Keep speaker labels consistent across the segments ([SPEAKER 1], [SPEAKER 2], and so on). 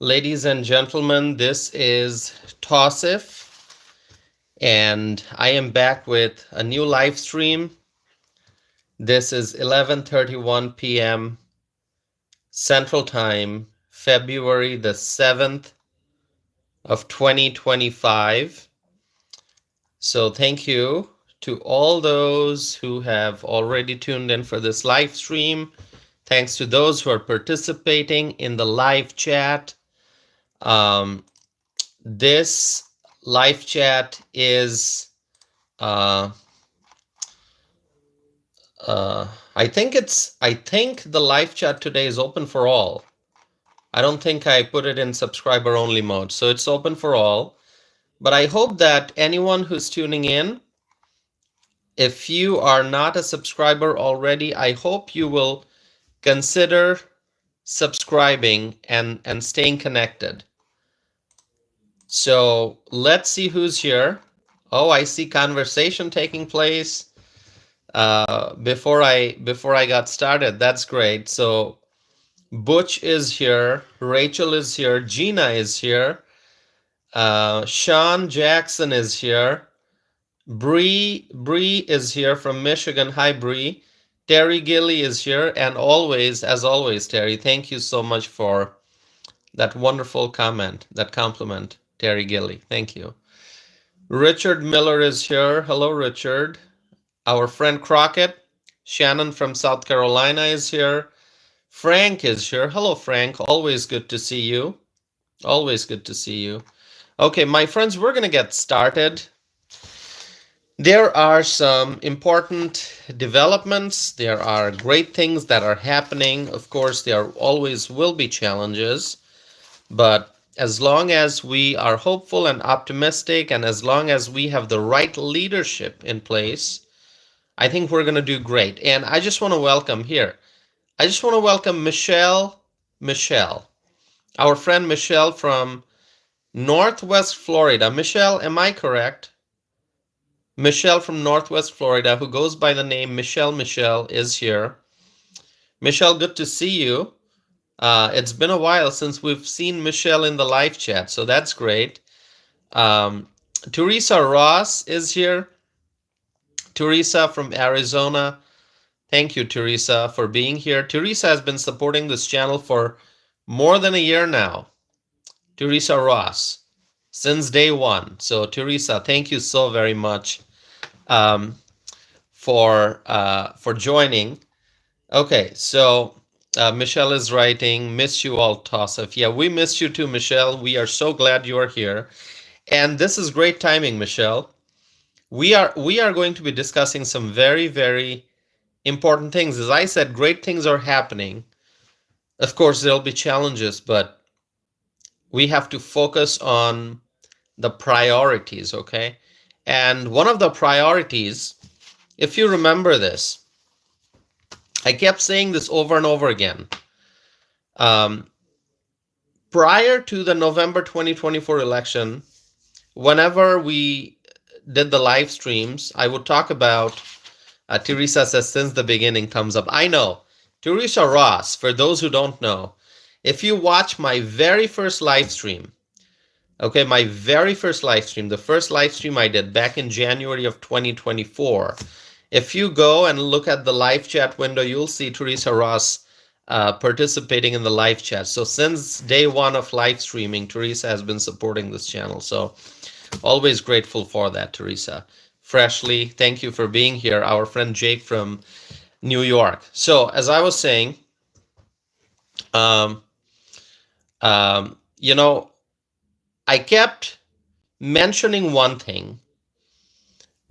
[SPEAKER 1] Ladies and gentlemen, this is Tosif, and I am back with a new live stream. This is 11:31 p.m. Central Time, February the 7th of 2025. So thank you to all those who have already tuned in for this live stream. Thanks to those who are participating in the live chat. This live chat is I think the live chat today is open for all. I don't think I put it in subscriber only mode, so it's open for all. But I hope that anyone who's tuning in, if you are not a subscriber already, I hope you will consider subscribing and staying connected. So let's see who's here. Oh, I see conversation taking place before I got started. That's great. So Butch is here, Rachel is here, Gina is here, Sean Jackson is here, Bree is here from Michigan. Hi Bree. Terry Gilly is here, and as always, Terry, thank you so much for that wonderful comment, that compliment, Terry Gilly. Thank you. Richard Miller is here. Hello, Richard. Our friend Crockett, Shannon from South Carolina is here. Frank is here. Hello, Frank. Always good to see you. Always good to see you. Okay, my friends, we're going to get started. There are some important developments. There are great things that are happening. Of course, there always will be challenges, but as long as we are hopeful and optimistic, and as long as we have the right leadership in place, I think we're going to do great. And I just want to welcome Michelle, our friend Michelle from Northwest Florida. Michelle, am I correct? Michelle from Northwest Florida, who goes by the name Michelle, is here. Michelle, good to see you. It's been a while since we've seen Michelle in the live chat, so that's great. Teresa Ross is here. Teresa from Arizona. Thank you, Teresa, for being here. Teresa has been supporting this channel for more than a year now. Teresa Ross, since day one. So, Teresa, thank you so very much for joining. Okay, so Michelle is writing, miss you all, Tosif. Yeah, we missed you too, Michelle. We are so glad you are here. And this is great timing, Michelle. We are going to be discussing some very, very important things. As I said, great things are happening. Of course, there'll be challenges, but we have to focus on the priorities, okay? And one of the priorities, if you remember this, I kept saying this over and over again. Prior to the November 2024 election, whenever we did the live streams, I would talk about, Teresa says, since the beginning, thumbs up. I know. Teresa Ross, for those who don't know, if you watch my very first live stream, okay, my very first live stream, the first live stream I did back in January of 2024, if you go and look at the live chat window, you'll see Teresa Ross participating in the live chat. So since day one of live streaming, Teresa has been supporting this channel. So always grateful for that, Teresa. Freshly, thank you for being here. Our friend Jake from New York. So as I was saying, you know, I kept mentioning one thing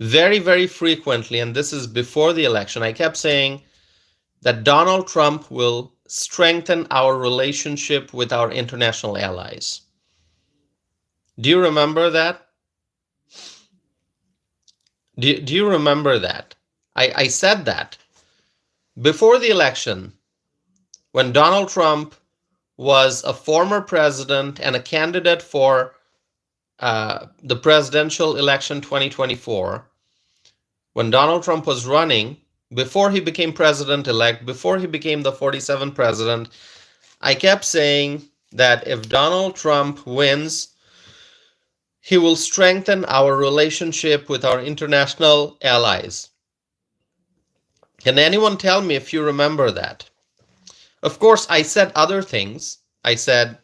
[SPEAKER 1] very, very frequently, and this is before the election. I kept saying that Donald Trump will strengthen our relationship with our international allies. Do you remember that? Do you remember that? I said that before the election, when Donald Trump was a former president and a candidate for the presidential election 2024, when Donald Trump was running, before he became president-elect, before he became the 47th president, I kept saying that if Donald Trump wins, he will strengthen our relationship with our international allies. Can anyone tell me if you remember that? Of course, I said other things. I said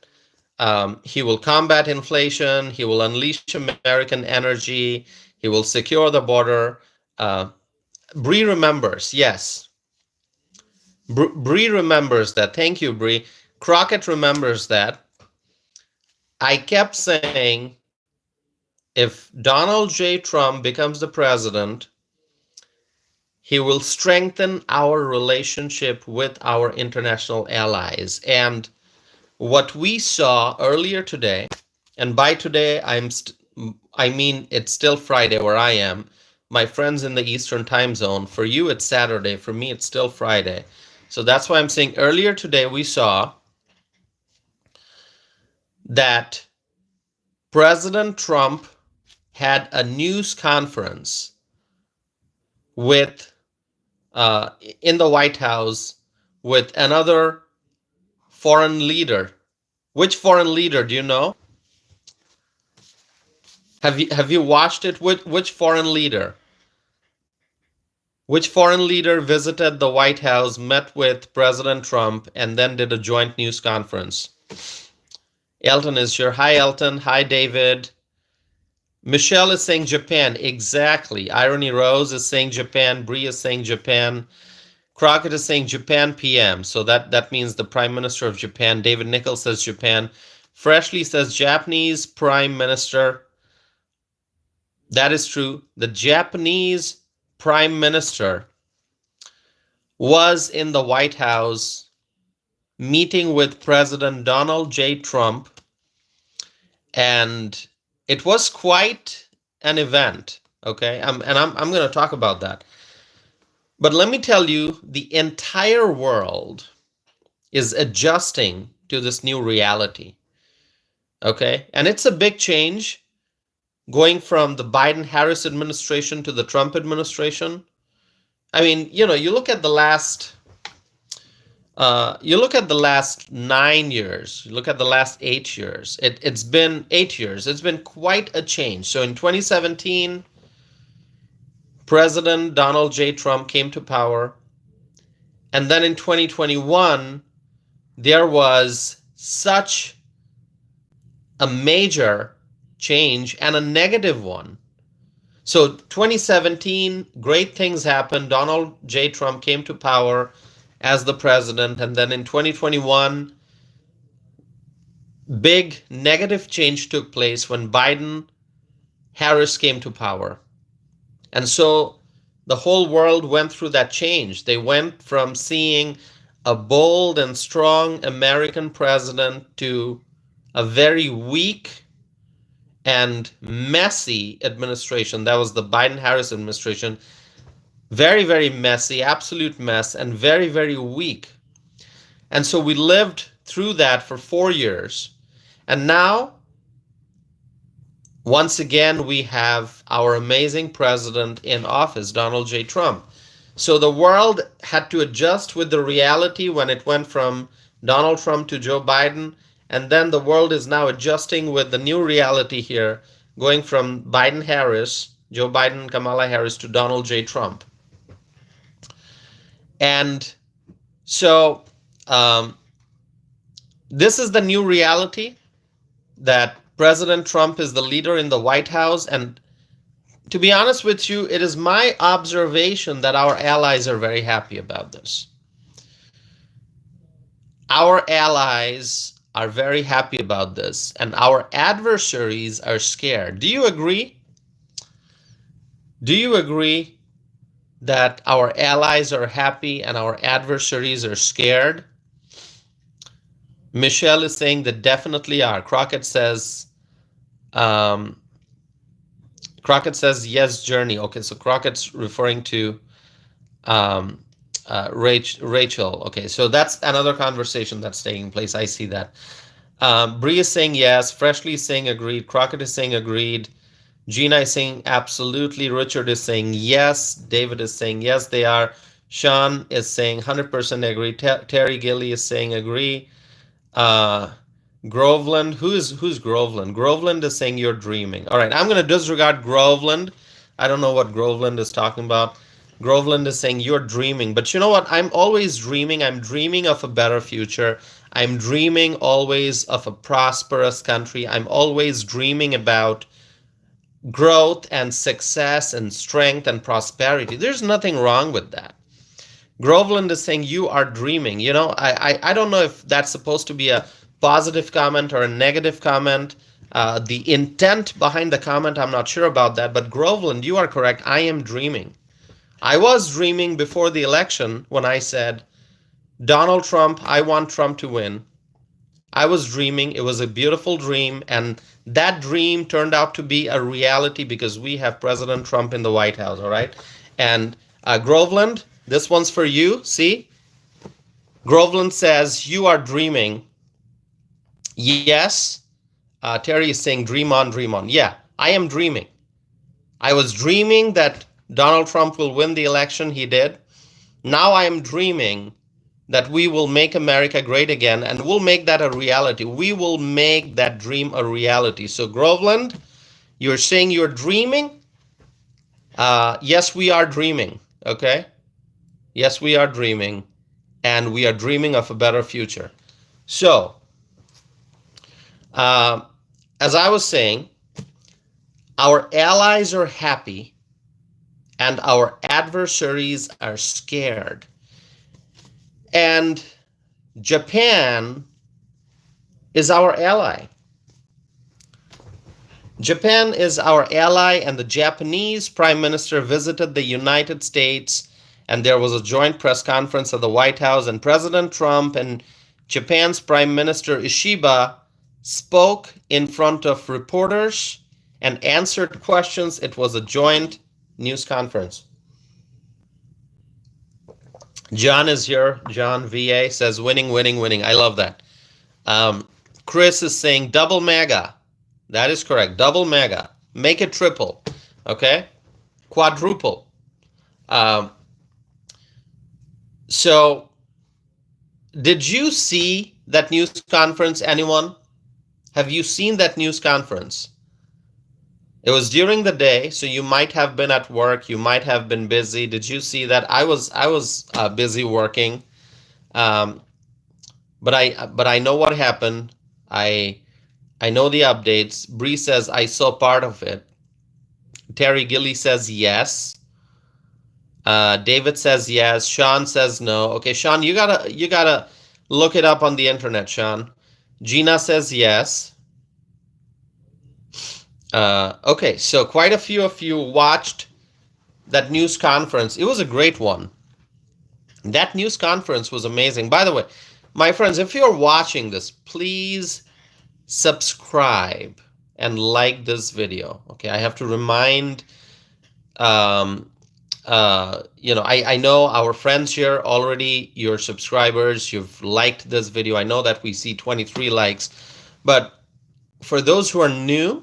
[SPEAKER 1] he will combat inflation, he will unleash American energy, he will secure the border. Uh, Bree remembers, yes. Bree remembers that. Thank you, Bree. Crockett remembers that. I kept saying if Donald J. Trump becomes the president, he will strengthen our relationship with our international allies. And what we saw earlier today, and by today I mean it's still Friday where I am. My friends in the Eastern time zone, for you it's Saturday, for me it's still Friday. So that's why I'm saying earlier today we saw that President Trump had a news conference with in the White House with another foreign leader. Which foreign leader do you know? Have you watched it? Which foreign leader? Which foreign leader visited the White House, met with President Trump, and then did a joint news conference? Elton is here. Hi, Elton. Hi, David. Michelle is saying Japan. Exactly. Irony Rose is saying Japan. Bree is saying Japan. Crockett is saying Japan PM. So that means the Prime Minister of Japan. David Nichols says Japan. Freshly says Japanese Prime Minister. That is true. The Japanese Prime Minister was in the White House meeting with President Donald J. Trump, and it was quite an event. Okay, I'm going to talk about that. But let me tell you, the entire world is adjusting to this new reality. Okay, and it's a big change going from the Biden-Harris administration to the Trump administration. I mean, you look at the last 9 years, you look at the last 8 years. It's been 8 years. It's been quite a change. So in 2017, President Donald J. Trump came to power. And then in 2021, there was such a major change and a negative one. So 2017, great things happened. Donald J. Trump came to power as the president. And then in 2021, big negative change took place when Biden-Harris came to power. And so the whole world went through that change. They went from seeing a bold and strong American president to a very weak and messy administration. That was the Biden-Harris administration. Very, very messy, absolute mess, and very, very weak. And so we lived through that for 4 years. And now, once again, we have our amazing president in office, Donald J. Trump. So the world had to adjust with the reality when it went from Donald Trump to Joe Biden. And then the world is now adjusting with the new reality here, going from Biden-Harris, Joe Biden, Kamala Harris, to Donald J. Trump. And so this is the new reality, that President Trump is the leader in the White House. And to be honest with you, it is my observation that our allies are very happy about this. Our allies are very happy about this, and our adversaries are scared. Do you agree? Do you agree that our allies are happy and our adversaries are scared? Michelle is saying that definitely are. Crockett says yes, Journey. Okay, so Crockett's referring to Rachel. Okay, so that's another conversation that's taking place. I see that. Bree is saying yes. Freshly is saying agreed. Crockett is saying agreed. Gina is saying absolutely. Richard is saying yes. David is saying yes, they are. Sean is saying 100% agree. Terry Gilly is saying agree. Groveland, who's Groveland? Groveland is saying you're dreaming. All right, I'm going to disregard Groveland. I don't know what Groveland is talking about. Groveland is saying you're dreaming. But you know what? I'm always dreaming. I'm dreaming of a better future. I'm dreaming always of a prosperous country. I'm always dreaming about growth and success and strength and prosperity. There's nothing wrong with that. Groveland is saying you are dreaming. I don't know if that's supposed to be a positive comment or a negative comment. The intent behind the comment, I'm not sure about that. But Groveland, you are correct. I am dreaming. I was dreaming before the election when I said, Donald Trump, I want Trump to win. I was dreaming. It was a beautiful dream. And that dream turned out to be a reality because we have President Trump in the White House. All right. And Groveland, this one's for you. See? Groveland says, you are dreaming. Yes. Terry is saying, dream on, dream on. Yeah, I am dreaming. I was dreaming that Donald Trump will win the election. He did. Now I am dreaming that we will make America great again, and we'll make that a reality. We will make that dream a reality. So Groveland, you're saying you're dreaming? Yes, we are dreaming. Okay? Yes, we are dreaming, and we are dreaming of a better future. So, as I was saying, our allies are happy, and our adversaries are scared. And Japan is our ally. Japan is our ally, and the Japanese Prime Minister visited the United States, and there was a joint press conference at the White House, and President Trump and Japan's Prime Minister Ishiba spoke in front of reporters and answered questions. It was a joint news conference. John is here. John VA says winning, winning, winning. I love that. Chris is saying double mega. That is correct. Double mega. Make it triple. Okay? Quadruple. So, did you see that news conference, anyone? Have you seen that news conference? It was during the day, so you might have been at work. You might have been busy. Did you see that? I was busy working, but I know what happened. I know the updates. Bree says I saw part of it. Terry Gilly says yes. David says yes. Sean says no. Okay, Sean, you gotta look it up on the internet, Sean. Gina says yes. Okay, so quite a few of you watched that news conference. It was a great one. That news conference was amazing. By the way, my friends, if you're watching this, please subscribe and like this video. Okay, I have to remind, I know our friends here already, you're subscribers, you've liked this video. I know that we see 23 likes, but for those who are new,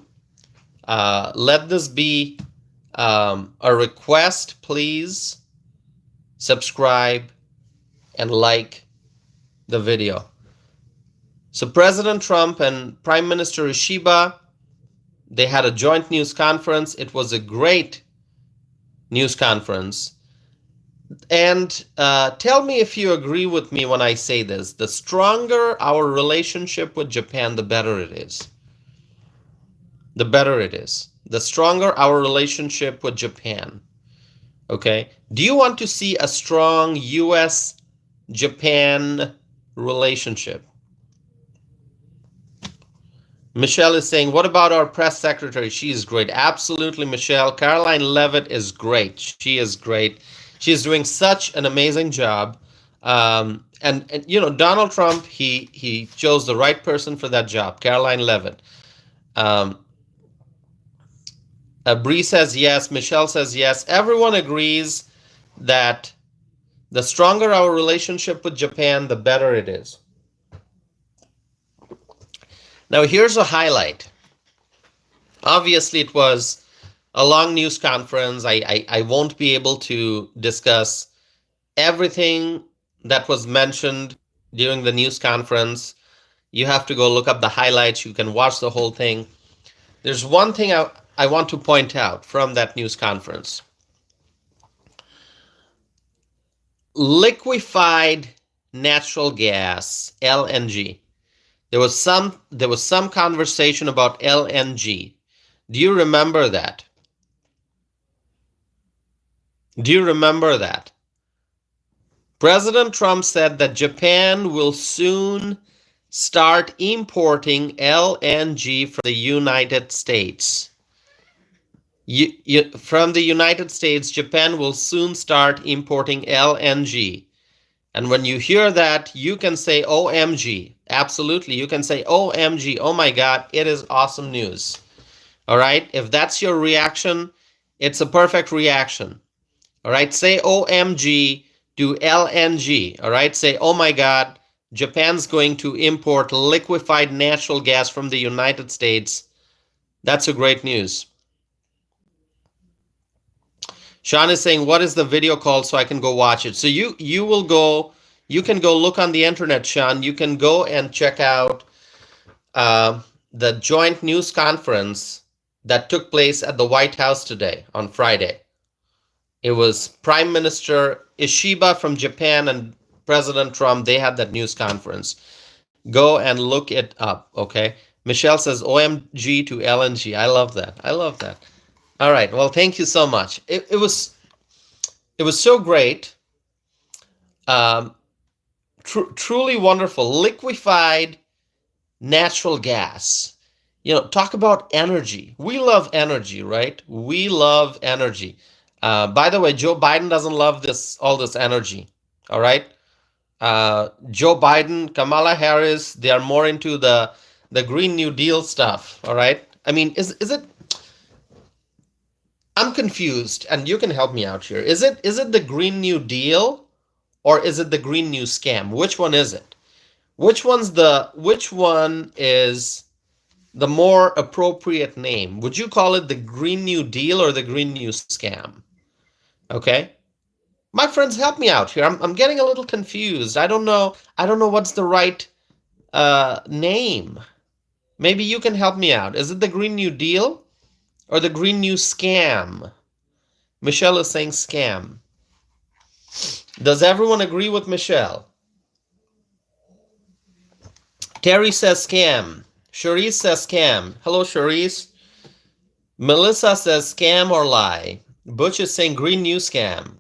[SPEAKER 1] let this be a request. Please subscribe and like the video. So President Trump and Prime Minister Ishiba, they had a joint news conference. It was a great news conference. And tell me if you agree with me when I say this. The stronger our relationship with Japan, the better it is. The better it is. The stronger our relationship with Japan. Okay? Do you want to see a strong U.S.-Japan relationship? Michelle is saying, what about our press secretary? She is great. Absolutely, Michelle. Caroline Levitt is great. She is great. She is doing such an amazing job. And Donald Trump, he chose the right person for that job, Caroline Levitt. Bree says yes. Michelle says yes. Everyone agrees that the stronger our relationship with Japan, the better it is. Now, here's a highlight. Obviously, it was a long news conference. I won't be able to discuss everything that was mentioned during the news conference. You have to go look up the highlights. You can watch the whole thing. There's one thing I want to point out from that news conference. Liquefied natural gas, LNG. There was some conversation about LNG. Do you remember that? Do you remember that? President Trump said that Japan will soon start importing LNG from the United States. From the United States, Japan will soon start importing LNG. And when you hear that, you can say OMG. Absolutely. You can say OMG. Oh my God, it is awesome news. All right. If that's your reaction, it's a perfect reaction. All right. Say OMG to LNG. All right. Say, oh my God, Japan's going to import liquefied natural gas from the United States. That's a great news. Sean is saying, what is the video called so I can go watch it? So you can go look on the internet, Sean. You can go and check out the joint news conference that took place at the White House today on Friday. It was Prime Minister Ishiba from Japan and President Trump. They had that news conference. Go and look it up, okay? Michelle says, OMG to LNG. I love that. I love that. All right. Well, thank you so much. It was so great. Truly wonderful. Liquefied natural gas. Talk about energy. We love energy, right? We love energy. By the way, Joe Biden doesn't love all this energy. All right. Joe Biden, Kamala Harris, they are more into the Green New Deal stuff. All right. I mean, is it? I'm confused, and you can help me out here. Is it the Green New Deal, or is it the Green New Scam? Which one is it? Which one is the more appropriate name? Would you call it the Green New Deal or the Green New Scam? Okay, my friends, help me out here. I'm getting a little confused. I don't know what's the right name. Maybe you can help me out. Is it the Green New Deal or the Green New Scam? Michelle is saying scam. Does everyone agree with Michelle? Terry says scam. Cherise says scam. Hello, Cherise. Melissa says scam or lie. Butch is saying Green New Scam.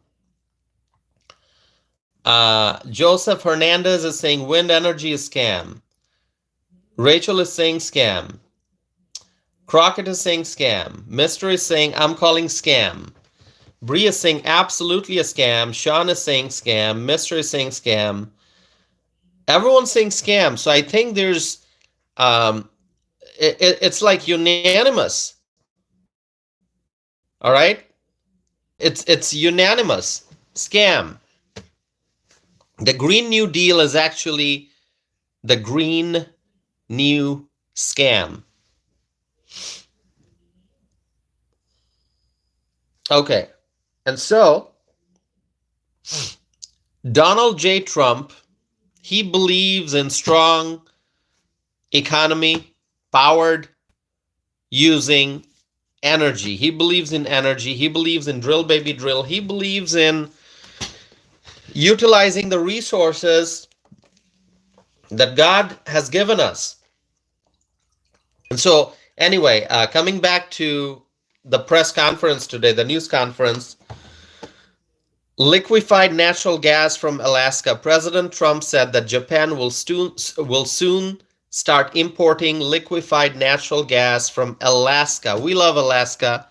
[SPEAKER 1] Joseph Hernandez is saying wind energy is scam. Rachel is saying scam. Crockett is saying scam. Mister is saying I'm calling scam. Bree is saying absolutely a scam. Sean is saying scam. Mister is saying scam. Everyone's saying scam. So I think there's it's like unanimous. All right? It's unanimous. Scam. The Green New Deal is actually the Green New Scam. Okay. And so Donald J. Trump, he believes in strong economy powered using energy. He believes in energy. He believes in drill, baby, drill. He believes in utilizing the resources that God has given us. And so, anyway, coming back to the press conference today, the news conference, liquefied natural gas from Alaska. President Trump said that Japan will soon start importing liquefied natural gas from Alaska. We love Alaska.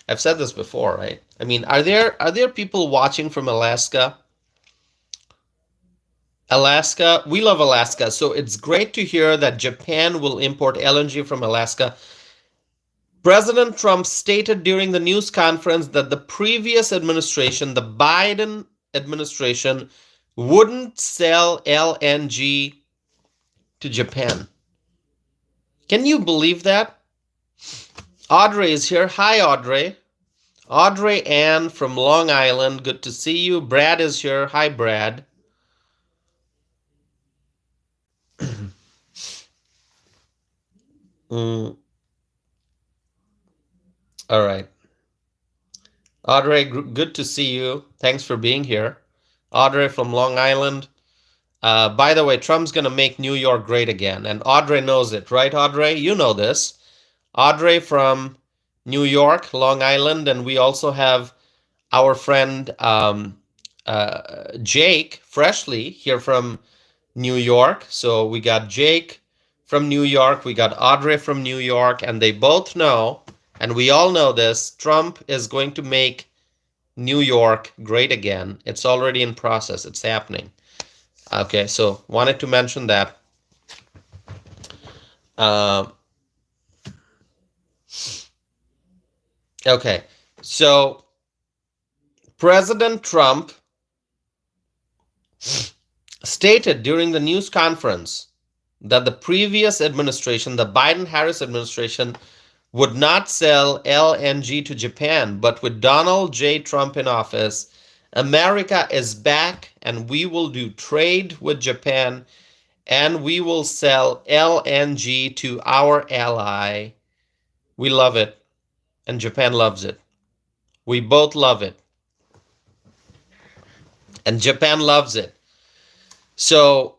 [SPEAKER 1] I've said this before, right? I mean, are there people watching from Alaska? Alaska, we love Alaska. So it's great to hear that Japan will import LNG from Alaska. President Trump stated during the news conference that the previous administration, the Biden administration, wouldn't sell LNG to Japan. Can you believe that? Audrey is here. Hi, Audrey. Audrey Ann from Long Island. Good to see you. Brad is here. Hi, Brad. Mm, all right. Audrey, good to see you. Thanks for being here. Audrey from Long Island. By the way, Trump's going to make New York great again. And Audrey knows it, right, Audrey? You know this. Audrey from New York, Long Island. And we also have our friend Jake Freshly here from New York. So we got Jake from New York. We got Audrey from New York. And they both know, and we all know this, Trump is going to make New York great again. It's already in process. It's happening. Okay, so wanted to mention that. Uh, okay, so President Trump stated during the news conference that the previous administration, the Biden-Harris administration, would not sell LNG to Japan, but with Donald J. Trump in office, America is back and we will do trade with Japan and we will sell LNG to our ally. We love it, and Japan loves it. We both love it, and Japan loves it. So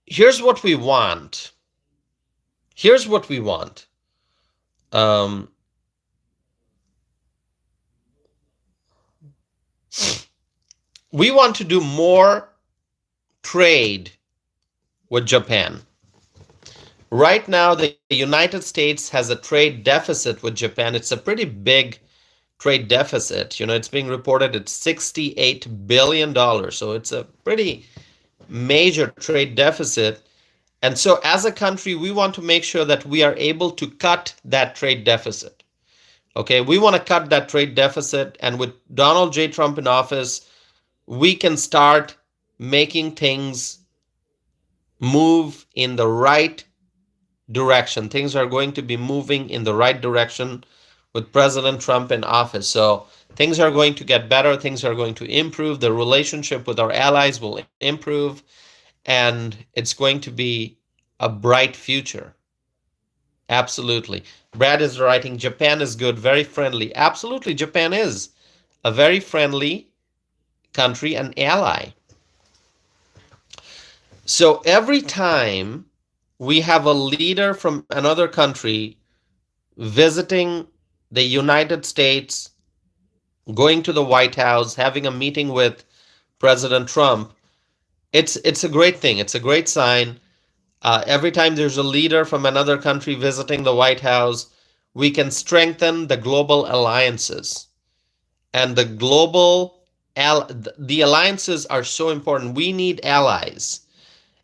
[SPEAKER 1] here's what we want. Here's what we want. Um, we want to do more trade with Japan. Right now, the United States has a trade deficit with Japan. It's a pretty big trade deficit. You know, it's being reported at $68 billion. So it's a pretty major trade deficit. And so as a country, we want to make sure that we are able to cut that trade deficit. Okay, we want to cut that trade deficit. And with Donald J. Trump in office, we can start making things move in the right direction. Things are going to be moving in the right direction with President Trump in office. So things are going to get better. Things are going to improve. The relationship with our allies will improve. And it's going to be a bright future. Absolutely. Brad is writing, Japan is good, very friendly. Absolutely, Japan is a very friendly country and ally. So every time we have a leader from another country visiting the United States, going to the White House, having a meeting with President Trump, it's a great thing. It's a great sign. Every time there's a leader from another country visiting the White House, we can strengthen the global alliances. And the alliances are so important. We need allies.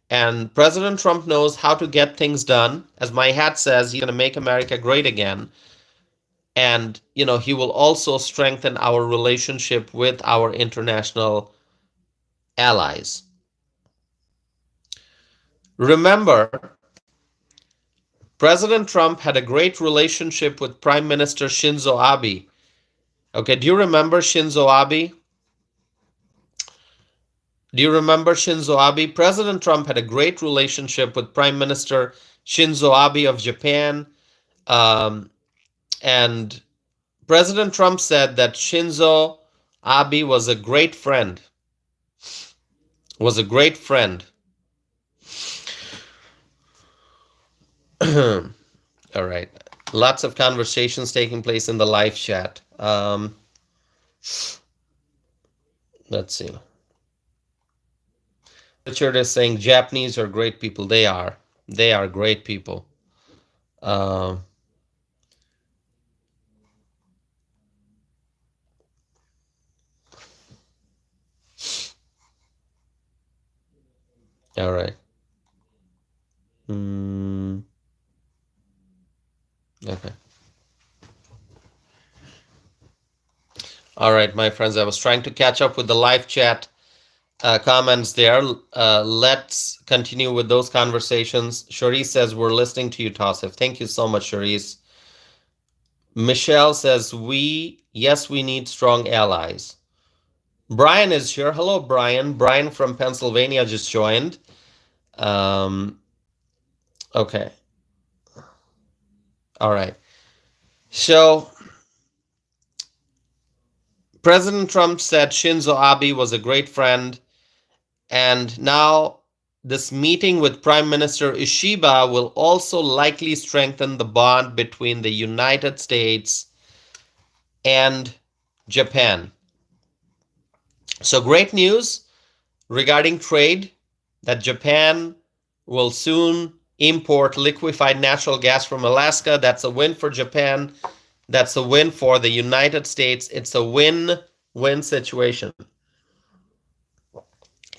[SPEAKER 1] And President Trump knows how to get things done. As my hat says, he's going to make America great again. And, you know, he will also strengthen our relationship with our international allies. Remember, President Trump had a great relationship with Prime Minister Shinzo Abe. Okay, do you remember Shinzo Abe? Do you remember Shinzo Abe? President Trump had a great relationship with Prime Minister Shinzo Abe of Japan. And President Trump said that Shinzo Abe was a great friend. Was a great friend. All right. Lots of conversations taking place in the live chat. Let's see. Richard is saying Japanese are great people. They are. They are great people. All right. Okay. All right, my friends. I was trying to catch up with the live chat comments there. Let's continue with those conversations. Sharice says, we're listening to you, Tassif. Thank you so much, Sharice. Michelle says, yes, we need strong allies. Brian is here. Hello, Brian. Brian from Pennsylvania just joined. Okay. All right. So President Trump said Shinzo Abe was a great friend, and now this meeting with Prime Minister Ishiba will also likely strengthen the bond between the United States and Japan. So great news regarding trade, that Japan will soon import liquefied natural gas from Alaska. That's a win for Japan. That's a win for the United States. It's a win-win situation.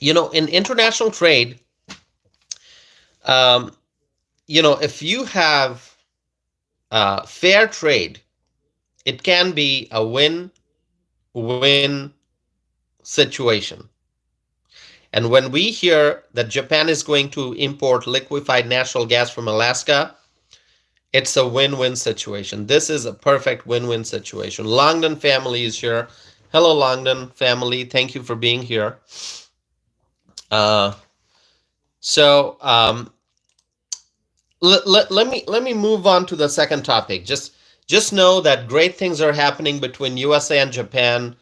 [SPEAKER 1] In international trade, if you have fair trade, it can be a win-win situation. And when we hear that Japan is going to import liquefied natural gas from Alaska, it's a win-win situation. This is a perfect win-win situation. Longdon family is here. Hello, Longdon family. Thank you for being here. Let me move on to the second topic. Just know that great things are happening between USA and Japan.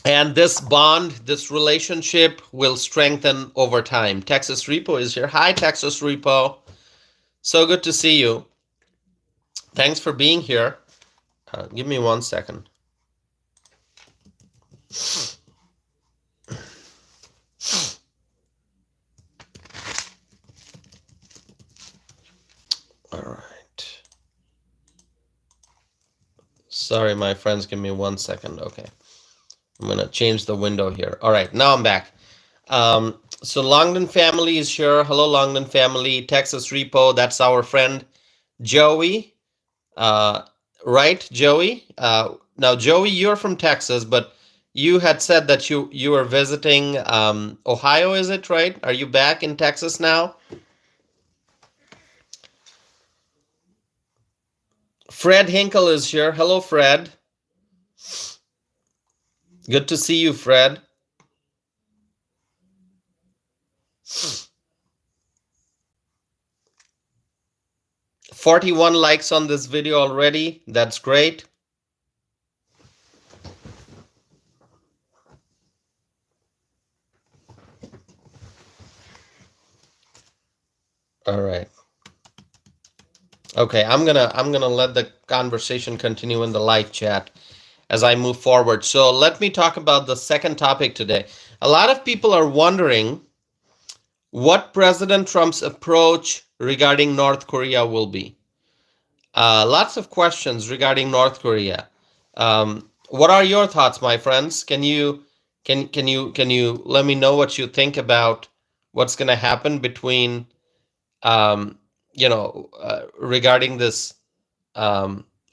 [SPEAKER 1] And this bond, this relationship will strengthen over time. Texas Repo is here. Hi, Texas Repo. So good to see you. Thanks for being here. Give me 1 second. All right. Sorry, my friends, give me 1 second. Okay. I'm going to change the window here. All right, now I'm back. So Longdon family is here. Hello, Longdon family. Texas Repo, that's our friend Joey. Right, Joey? Now, Joey, you're from Texas, but you had said that you were visiting Ohio, is it right? Are you back in Texas now? Fred Hinkle is here. Hello, Fred. Good to see you, Fred. "41 likes on this video already. That's great. All right. Okay, I'm gonna let the conversation continue in the live chat as I move forward. So let me talk about the second topic today. A lot of people are wondering what President Trump's approach regarding North Korea will be. Lots of questions regarding North Korea. What are your thoughts, my friends? Can you let me know what you think about what's going to happen between regarding this,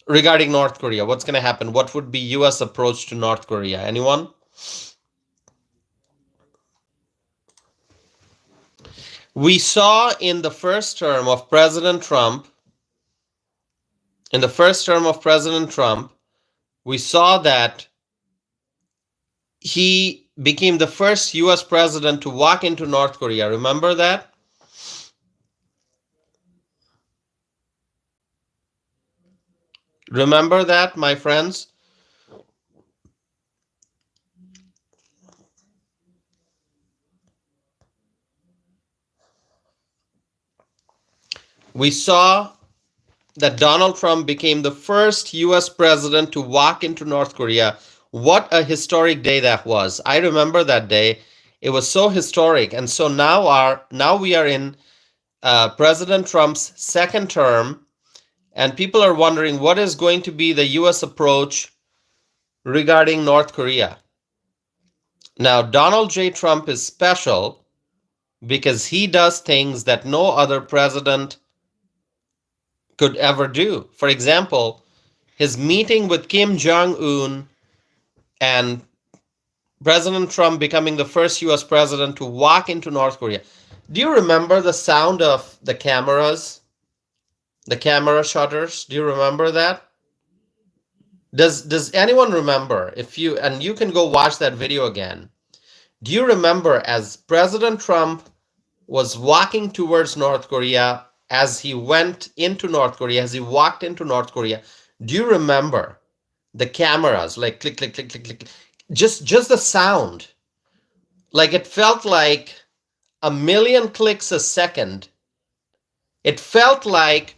[SPEAKER 1] regarding North Korea? What's going to happen? What would be U.S. approach to North Korea? Anyone? We saw in the first term of President Trump, we saw that he became the first U.S. president to walk into North Korea. Remember that? Remember that, my friends? We saw that Donald Trump became the first U.S. president to walk into North Korea. What a historic day that was. I remember that day. It was so historic. And so now we are in President Trump's second term, and people are wondering what is going to be the U.S. approach regarding North Korea. Now, Donald J. Trump is special because he does things that no other president could ever do. For example, his meeting with Kim Jong-un and President Trump becoming the first U.S. president to walk into North Korea. Do you remember the sound of the cameras? The camera shutters? Do you remember that? Does anyone remember? And you can go watch that video again. Do you remember as President Trump was walking towards North Korea, as he went into North Korea, as he walked into North Korea, do you remember the cameras like click, click, click, click, click? Just the sound. Like it felt like a million clicks a second. It felt like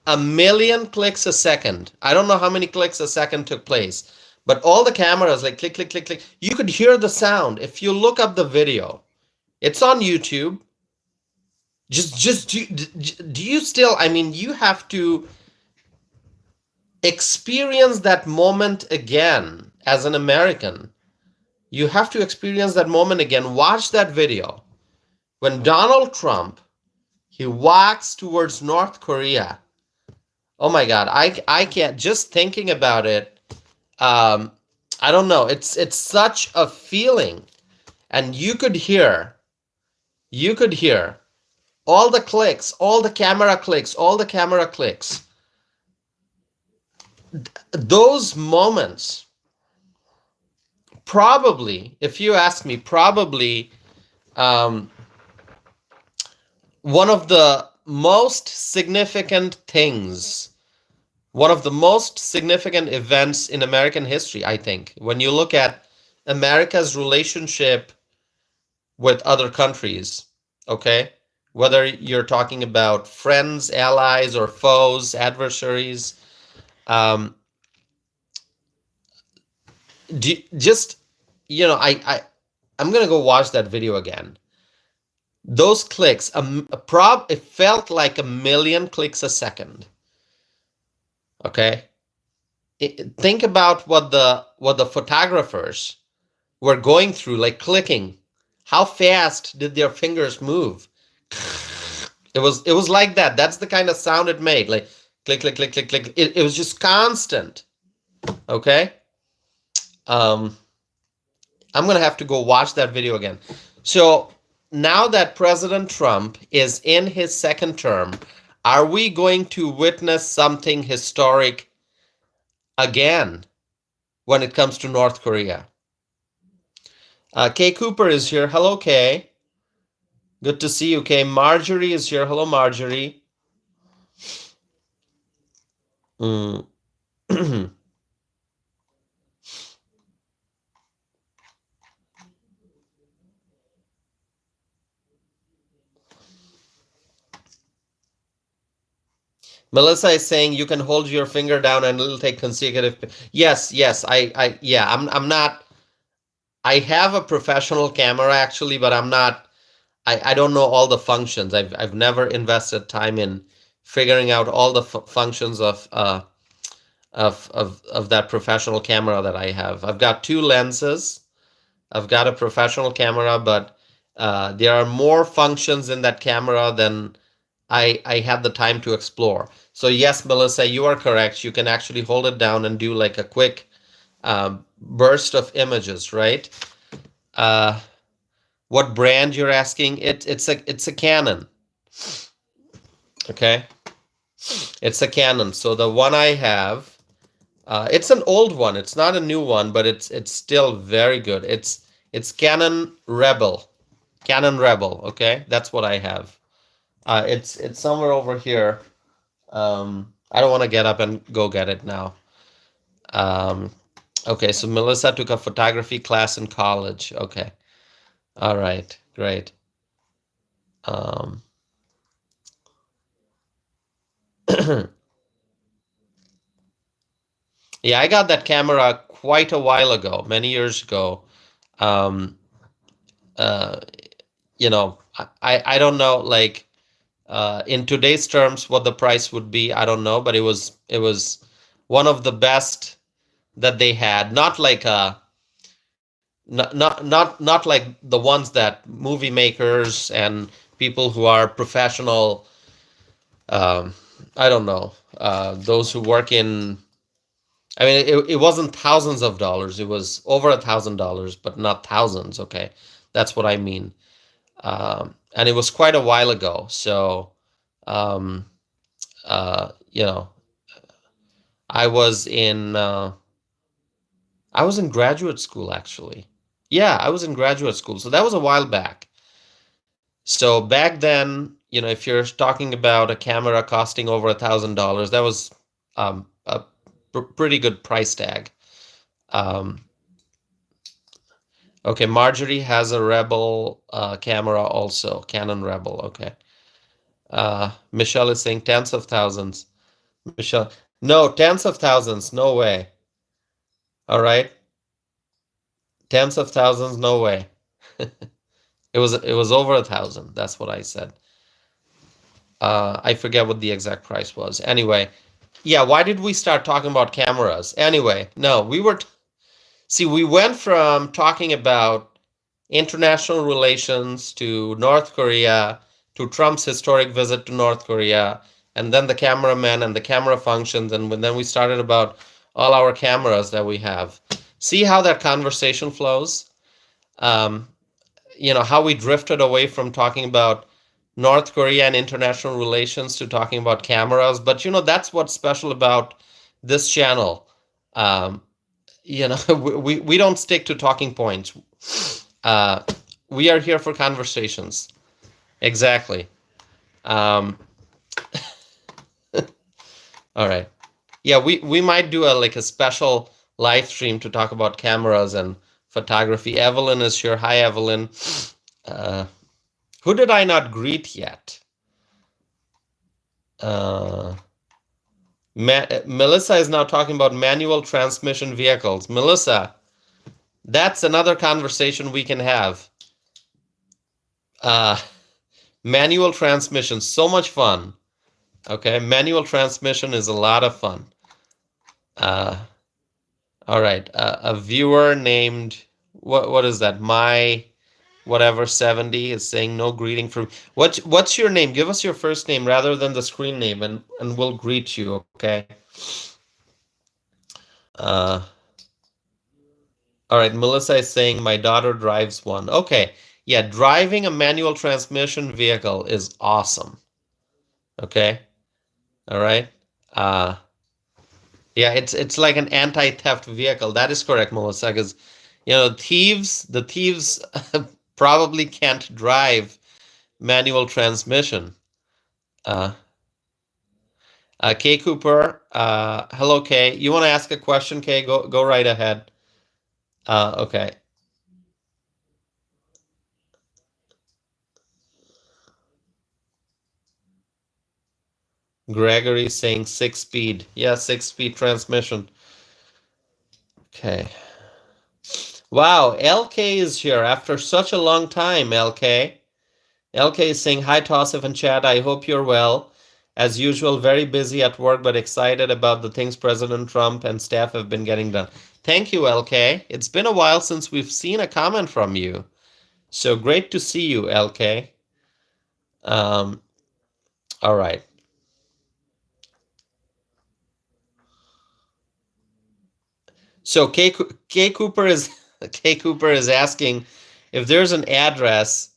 [SPEAKER 1] a million clicks a second. I don't know how many clicks a second took place, but all the cameras like click, click, click, click. You could hear the sound. If you look up the video, it's on YouTube. Just do you still? I mean, you have to experience that moment again as an American. You have to experience that moment again. Watch that video when Donald Trump he walks towards North Korea. Oh my God, I can't, just thinking about it. I don't know. It's such a feeling, and you could hear all the clicks, all the camera clicks, all the camera clicks. Those moments, probably, if you ask me, probably one of the most significant things, one of the most significant events in American history, I think, when you look at America's relationship with other countries, okay? Whether you're talking about friends, allies, or foes, adversaries, just, I'm gonna go watch that video again. Those clicks, it felt like a million clicks a second. Okay, think about what the photographers were going through, like clicking. How fast did their fingers move? It was like that. That's the kind of sound it made, like click, click, click, click, click. It was just constant. Okay. I'm gonna have to go watch that video again. So now that President Trump is in his second term, are we going to witness something historic again when it comes to North Korea? Kay Cooper is here. Hello, Kay. Good to see you, Kay. Marjorie is here. Hello, Marjorie. Melissa is saying you can hold your finger down and it'll take consecutive. Yes, yeah, I'm not. I have a professional camera actually, but I'm not. I don't know all the functions. I've never invested time in figuring out all the functions of that professional camera that I have. I've got 2 lenses. I've got a professional camera, but there are more functions in that camera than I had the time to explore. So yes, Melissa, you are correct. You can actually hold it down and do like a quick burst of images, right? What brand you're asking? It's a Canon. Okay, it's a Canon. So the one I have, it's an old one. It's not a new one, but it's still very good. It's Canon Rebel. Okay, that's what I have. It's somewhere over here. I don't want to get up and go get it now. Okay, so Melissa took a photography class in college. Okay. All right, great. Yeah, I got that camera quite a while ago, many years ago. I don't know, like in today's terms, what the price would be. I don't know, but it was one of the best that they had. Not like not like the ones that movie makers and people who are professional. I don't know, those who work in. I mean, it wasn't thousands of dollars. It was over $1,000, but not thousands. Okay, that's what I mean. And it was quite a while ago. So, I was in graduate school actually. Yeah, I was in graduate school. So that was a while back. So back then, if you're talking about a camera costing over $1,000, that was a pretty good price tag. Um, okay, Marjorie has a Rebel camera also, Canon Rebel. Okay. Michelle is saying tens of thousands. Michelle, no, tens of thousands, no way. All right, tens of thousands, no way. It was over 1,000. That's what I said. I forget what the exact price was. Anyway, yeah. Why did we start talking about cameras? Anyway, no, see, we went from talking about international relations to North Korea to Trump's historic visit to North Korea, and then the cameraman and the camera functions, and then we started about all our cameras that we have. See how that conversation flows? Um, how we drifted away from talking about North Korea and international relations to talking about cameras. But that's what's special about this channel. Um, we don't stick to talking points. Uh, we are here for conversations. Exactly. Um, all right. Yeah, we might do a special live stream to talk about cameras and photography. Evelyn is here. Hi, Evelyn. Uh, who did I not greet yet? Melissa is now talking about manual transmission vehicles. Melissa, that's another conversation we can have. Manual transmission, so much fun. Okay, manual transmission is a lot of fun. All right, a viewer named what is that? My whatever 70 is saying no greeting from. What's your name? Give us your first name rather than the screen name, and we'll greet you. Okay. Uh, all right, Melissa is saying my daughter drives one. Okay, yeah, driving a manual transmission vehicle is awesome. Okay, all right. Yeah, it's like an anti-theft vehicle. That is correct, Melissa, because the thieves probably can't drive manual transmission. Uh, Kay Cooper, hello, Kay. You want to ask a question, Kay? Go right ahead. Okay. Gregory saying 6-speed. Yeah, 6-speed transmission. Okay. Wow, LK is here after such a long time, LK. LK is saying, hi, Tosif and Chad. I hope you're well. As usual, very busy at work, but excited about the things President Trump and staff have been getting done. Thank you, LK. It's been a while since we've seen a comment from you. So great to see you, LK. All right. So K Cooper is K Cooper is asking if there's an address.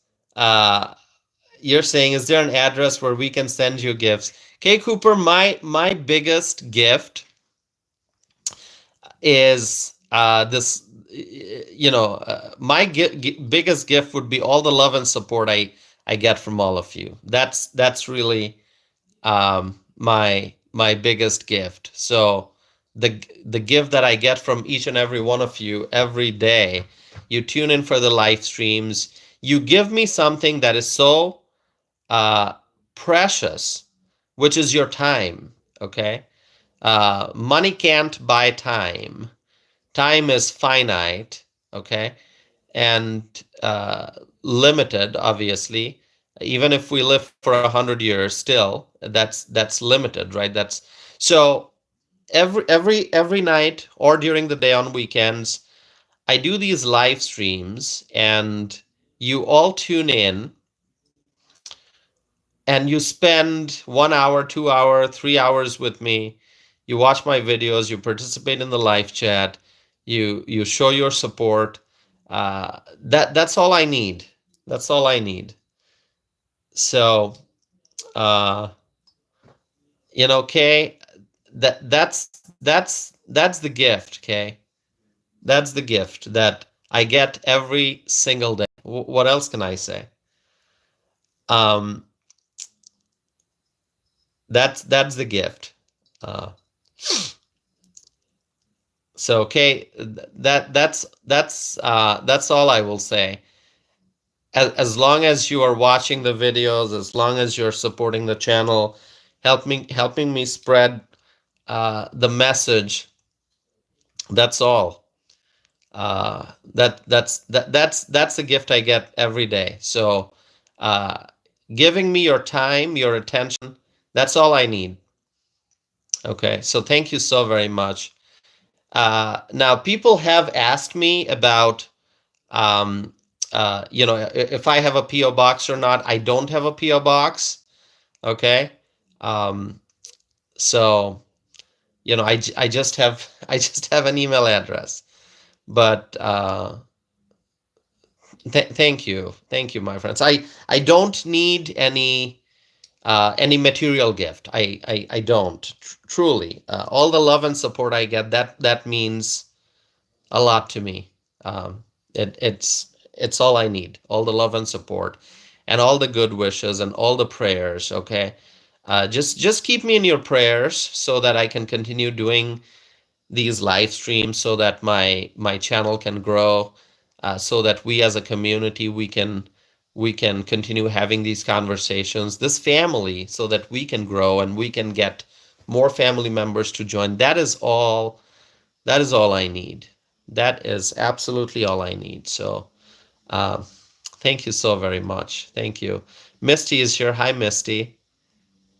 [SPEAKER 1] You're saying, is there an address where we can send you gifts? K Cooper, my biggest gift is this. My biggest gift would be all the love and support I get from all of you. That's really my biggest gift. So the gift that I get from each and every one of you every day, you tune in for the live streams, you give me something that is so precious, which is your time. Okay, money can't buy time. Time is finite. Okay, and limited, obviously. Even if we live for 100 years, still that's limited, right? That's so every night or during the day on weekends, I do these live streams, and you all tune in, and you spend 1 hour, 2 hour, 3 hours with me. You watch my videos, you participate in the live chat, you show your support. That's all I need. That's all I need. So, Kay, that's the gift, Kay. That's the gift that I get every single day. What else can I say? Um, That's the gift. Uh, so okay, that's all I will say. As long as you are watching the videos, as long as you're supporting the channel, helping me spread the message, that's all. That's the gift I get every day. So uh, giving me your time, your attention, that's all I need. Okay, so thank you so very much. Now, people have asked me about, um, if I have a PO box or not. I don't have a PO box. Okay, um, so I just have I just have an email address. But thank you, my friends. I don't need any material gift. I don't truly. All the love and support I get, that means a lot to me. It's all I need. All the love and support, and all the good wishes, and all the prayers. Okay, just keep me in your prayers so that I can continue doing these live streams, so that my channel can grow, so that we as a community we can continue having these conversations, this family, so that we can grow and we can get more family members to join. That is all I need. That is absolutely all I need. So uh, thank you so very much. Thank you. Misty is here. Hi, Misty.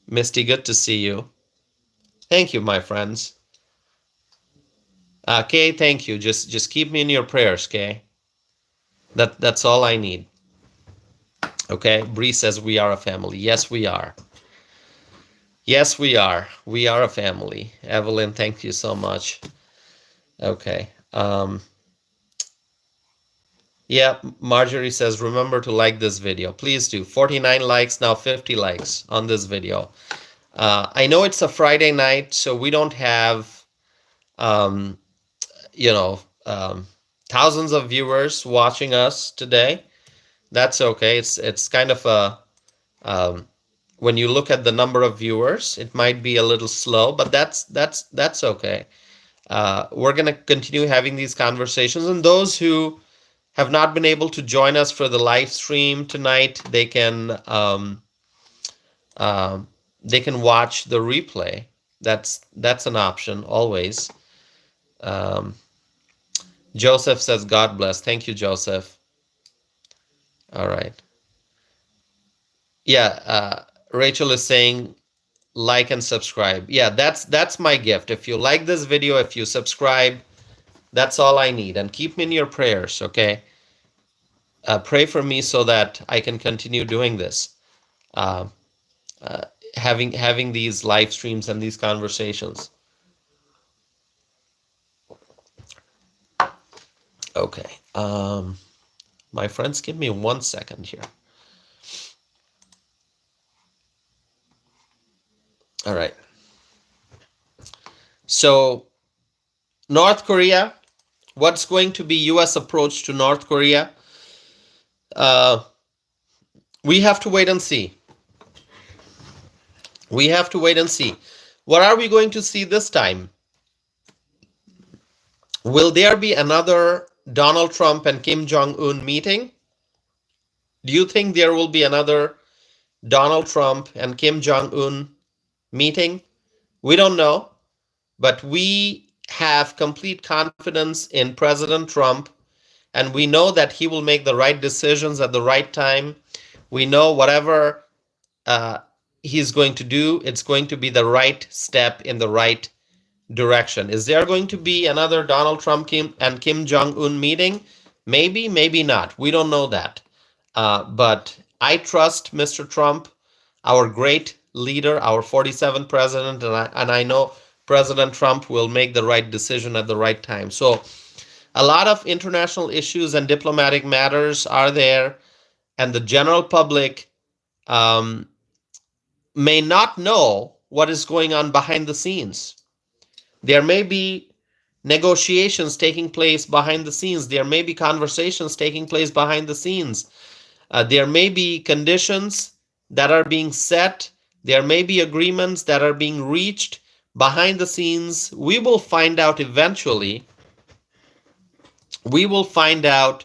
[SPEAKER 1] Misty, good to see you. Thank you, my friends. Kay, thank you. Just keep me in your prayers, Kay. That's all I need. Okay, Bree says we are a family. Yes, we are. Yes, we are. We are a family. Evelyn, thank you so much. Okay. Yeah, Marjorie says, remember to like this video. Please do. 49 likes, now 50 likes on this video. I know it's a Friday night, so we don't have, um, thousands of viewers watching us today. That's okay. It's kind of when you look at the number of viewers, it might be a little slow, but that's okay. We're gonna continue having these conversations, and those who have not been able to join us for the live stream tonight, they can watch the replay. That's an option always. Joseph says, God bless. Thank you, Joseph. All right. Yeah, Rachel is saying like and subscribe. Yeah, that's my gift. If you like this video, if you subscribe, that's all I need. And keep me in your prayers, okay? Pray for me so that I can continue doing this, having these live streams and these conversations. Okay. My friends, give me 1 second here. All right. So, North Korea, what's going to be U.S. approach to North Korea? We have to wait and see. We have to wait and see. What are we going to see this time? Will there be another Donald Trump and Kim Jong-un meeting? Do you think there will be another Donald Trump and Kim Jong-un meeting? We don't know, but we have complete confidence in President Trump, and we know that he will make the right decisions at the right time. We know whatever he's going to do, it's going to be the right step in the right direction. Is there going to be another Donald Trump and Kim Jong-un meeting? Maybe, maybe not. We don't know that. But I trust Mr. Trump, our great leader, our 47th president, and I know President Trump will make the right decision at the right time. So a lot of international issues and diplomatic matters are there, and the general public may not know what is going on behind the scenes. There may be negotiations taking place behind the scenes. There may be conversations taking place behind the scenes. There may be conditions that are being set There may be agreements that are being reached behind the scenes. We will find out eventually. We will find out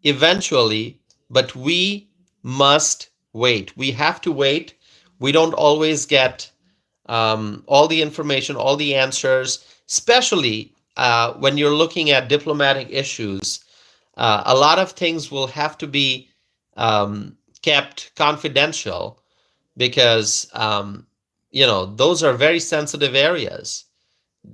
[SPEAKER 1] eventually, but we must wait. We have to wait. We don't always get all the information, all the answers, especially when you're looking at diplomatic issues. A lot of things will have to be kept confidential because, those are very sensitive areas.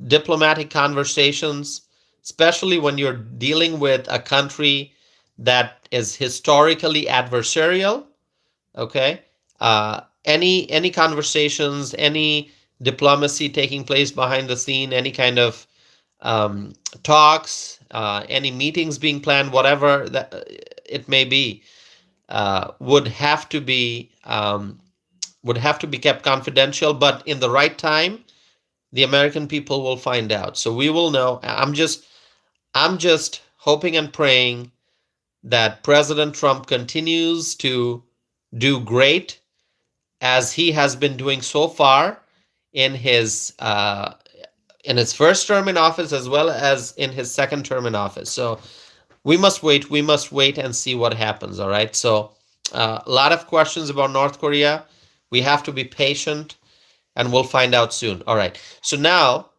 [SPEAKER 1] Diplomatic conversations, especially when you're dealing with a country that is historically adversarial. Okay, any conversations, any diplomacy taking place behind the scene, any kind of talks, any meetings being planned, whatever that it may be, would have to be kept confidential. But in the right time, the American people will find out. So we will know. I'm just hoping and praying that President Trump continues to do great as he has been doing so far in his first term in office as well as in his second term in office. So we must wait. We must wait and see what happens. All right. So a lot of questions about North Korea. We have to be patient, and we'll find out soon. All right. So now,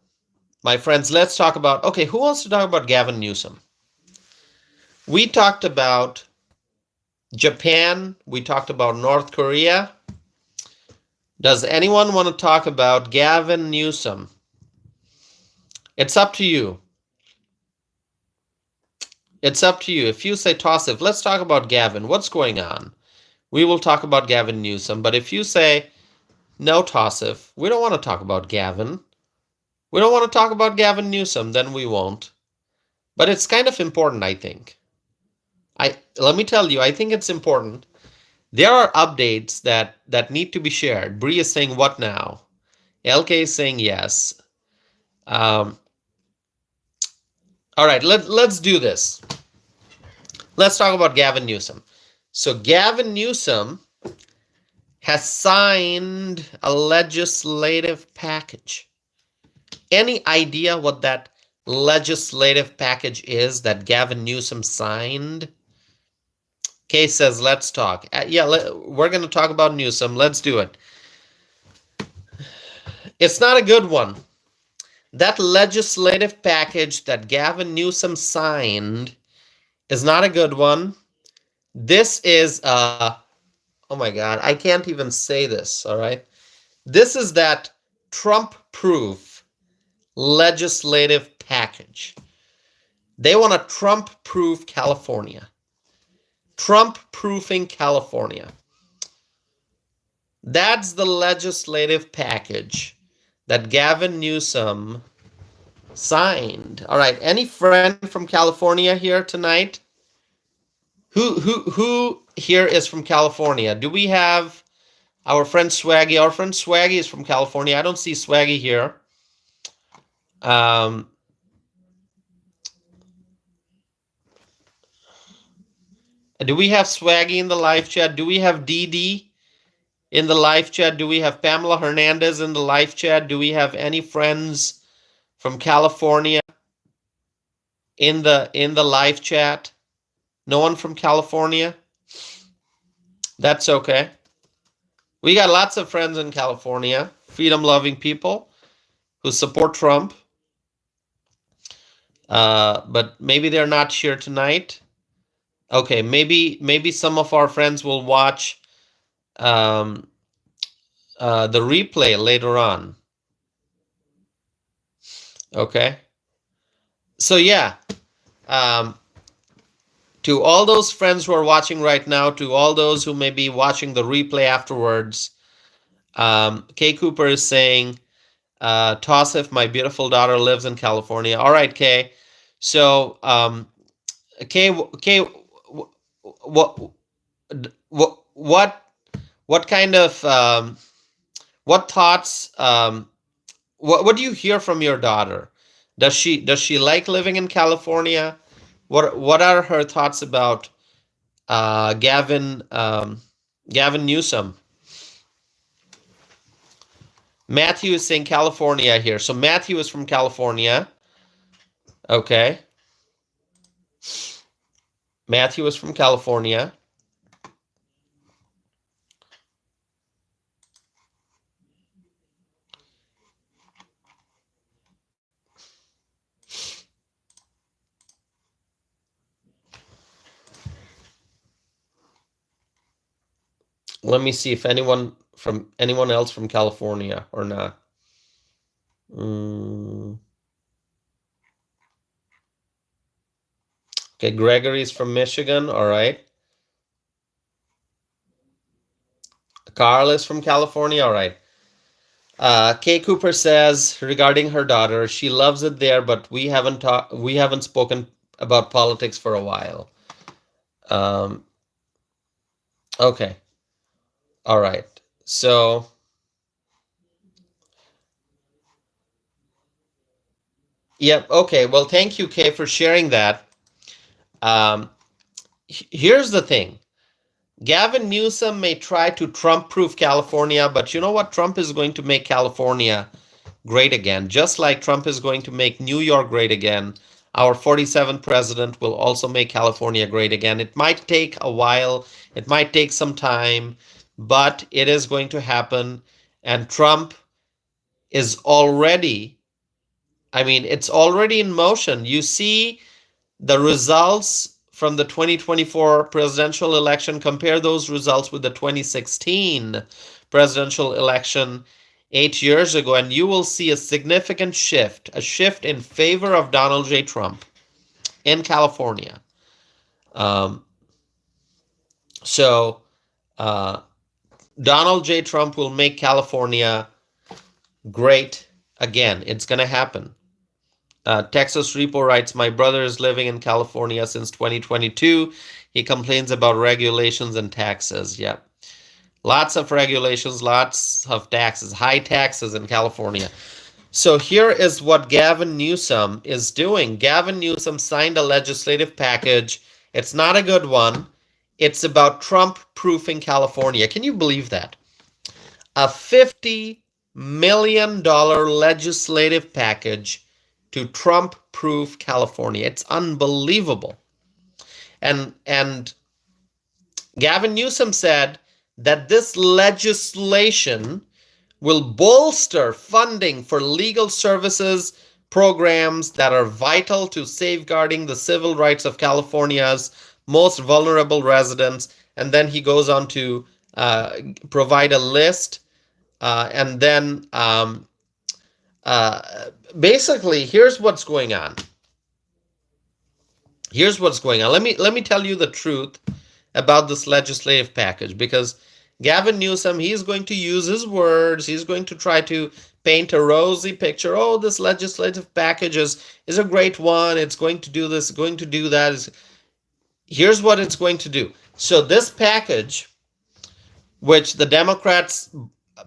[SPEAKER 1] my friends, let's talk about. Okay, who wants to talk about Gavin Newsom? We talked about Japan. We talked about North Korea. Does anyone want to talk about Gavin Newsom? It's up to you. It's up to you. If you say, Tassif, let's talk about Gavin. What's going on? We will talk about Gavin Newsom. But if you say, no, Tassif, we don't want to talk about Gavin. We don't want to talk about Gavin Newsom, then we won't. But it's kind of important, I think. Let me tell you, I think it's important. There are updates that need to be shared. Bree is saying, what now? LK is saying yes. All right, let's do this. Let's talk about Gavin Newsom. So Gavin Newsom has signed a legislative package. Any idea what that legislative package is that Gavin Newsom signed? Kay says, let's talk. We're going to talk about Newsom. Let's do it. It's not a good one. That legislative package that Gavin Newsom signed is not a good one. This is, oh my God, I can't even say this, all right? This is that Trump-proof legislative package. They want to Trump-proof California. Trump-proofing California. That's the legislative package that Gavin Newsom signed. All right, any friend from California here tonight? Who here is from California? Do we have our friend Swaggy? Our friend Swaggy is from California. I don't see Swaggy here. Do we have Swaggy in the live chat? Do we have Dee in the live chat? Do we have Pamela Hernandez in the live chat? Do we have any friends from California in the live chat? No one from California? That's okay. We got lots of friends in California, freedom-loving people who support Trump. But maybe they're not here tonight. Okay, maybe some of our friends will watch the replay later on. Okay. So yeah, to all those friends who are watching right now, to all those who may be watching the replay afterwards, Kay Cooper is saying, Tassif, my beautiful daughter lives in California. All right, Kay. So, Kay, what kind of what thoughts? What do you hear from your daughter? Does she like living in California? What are her thoughts about Gavin Newsom? Matthew is saying California here. So Matthew is from California. Okay. Matthew is from California. Let me see if anyone else from California or not. Okay, Gregory's from Michigan. All right. Carl is from California. All right. Kay Cooper says regarding her daughter, she loves it there, but we haven't spoken about politics for a while. Okay. All right. So yep. Okay. Well, thank you, Kay, for sharing that. Here's the thing. Gavin Newsom may try to Trump-proof California, but you know what? Trump is going to make California great again. Just like Trump is going to make New York great again, our 47th president will also make California great again. It might take a while. It might take some time, but it is going to happen. And Trump is already, it's already in motion. You see the results from the 2024 presidential election, compare those results with the 2016 presidential election 8 years ago, and you will see a significant shift, a shift in favor of Donald J. Trump in California. So Donald J. Trump will make California great again. It's going to happen. Texas Repo writes, my brother is living in California since 2022. He complains about regulations and taxes. Yeah. Lots of regulations, lots of taxes, high taxes in California. So here is what Gavin Newsom is doing. Gavin Newsom signed a legislative package. It's not a good one. It's about Trump-proofing California. Can you believe that? A $50 million legislative package to Trump-proof California. It's unbelievable. And Gavin Newsom said that this legislation will bolster funding for legal services programs that are vital to safeguarding the civil rights of California's most vulnerable residents. And then he goes on to provide a list. And then basically, here's what's going on. Let me tell you the truth about this legislative package, because Gavin Newsom, he's going to use his words. He's going to try to paint a rosy picture. Oh, this legislative package is a great one. It's going to do this, going to do that. Here's what it's going to do. So this package, which the Democrats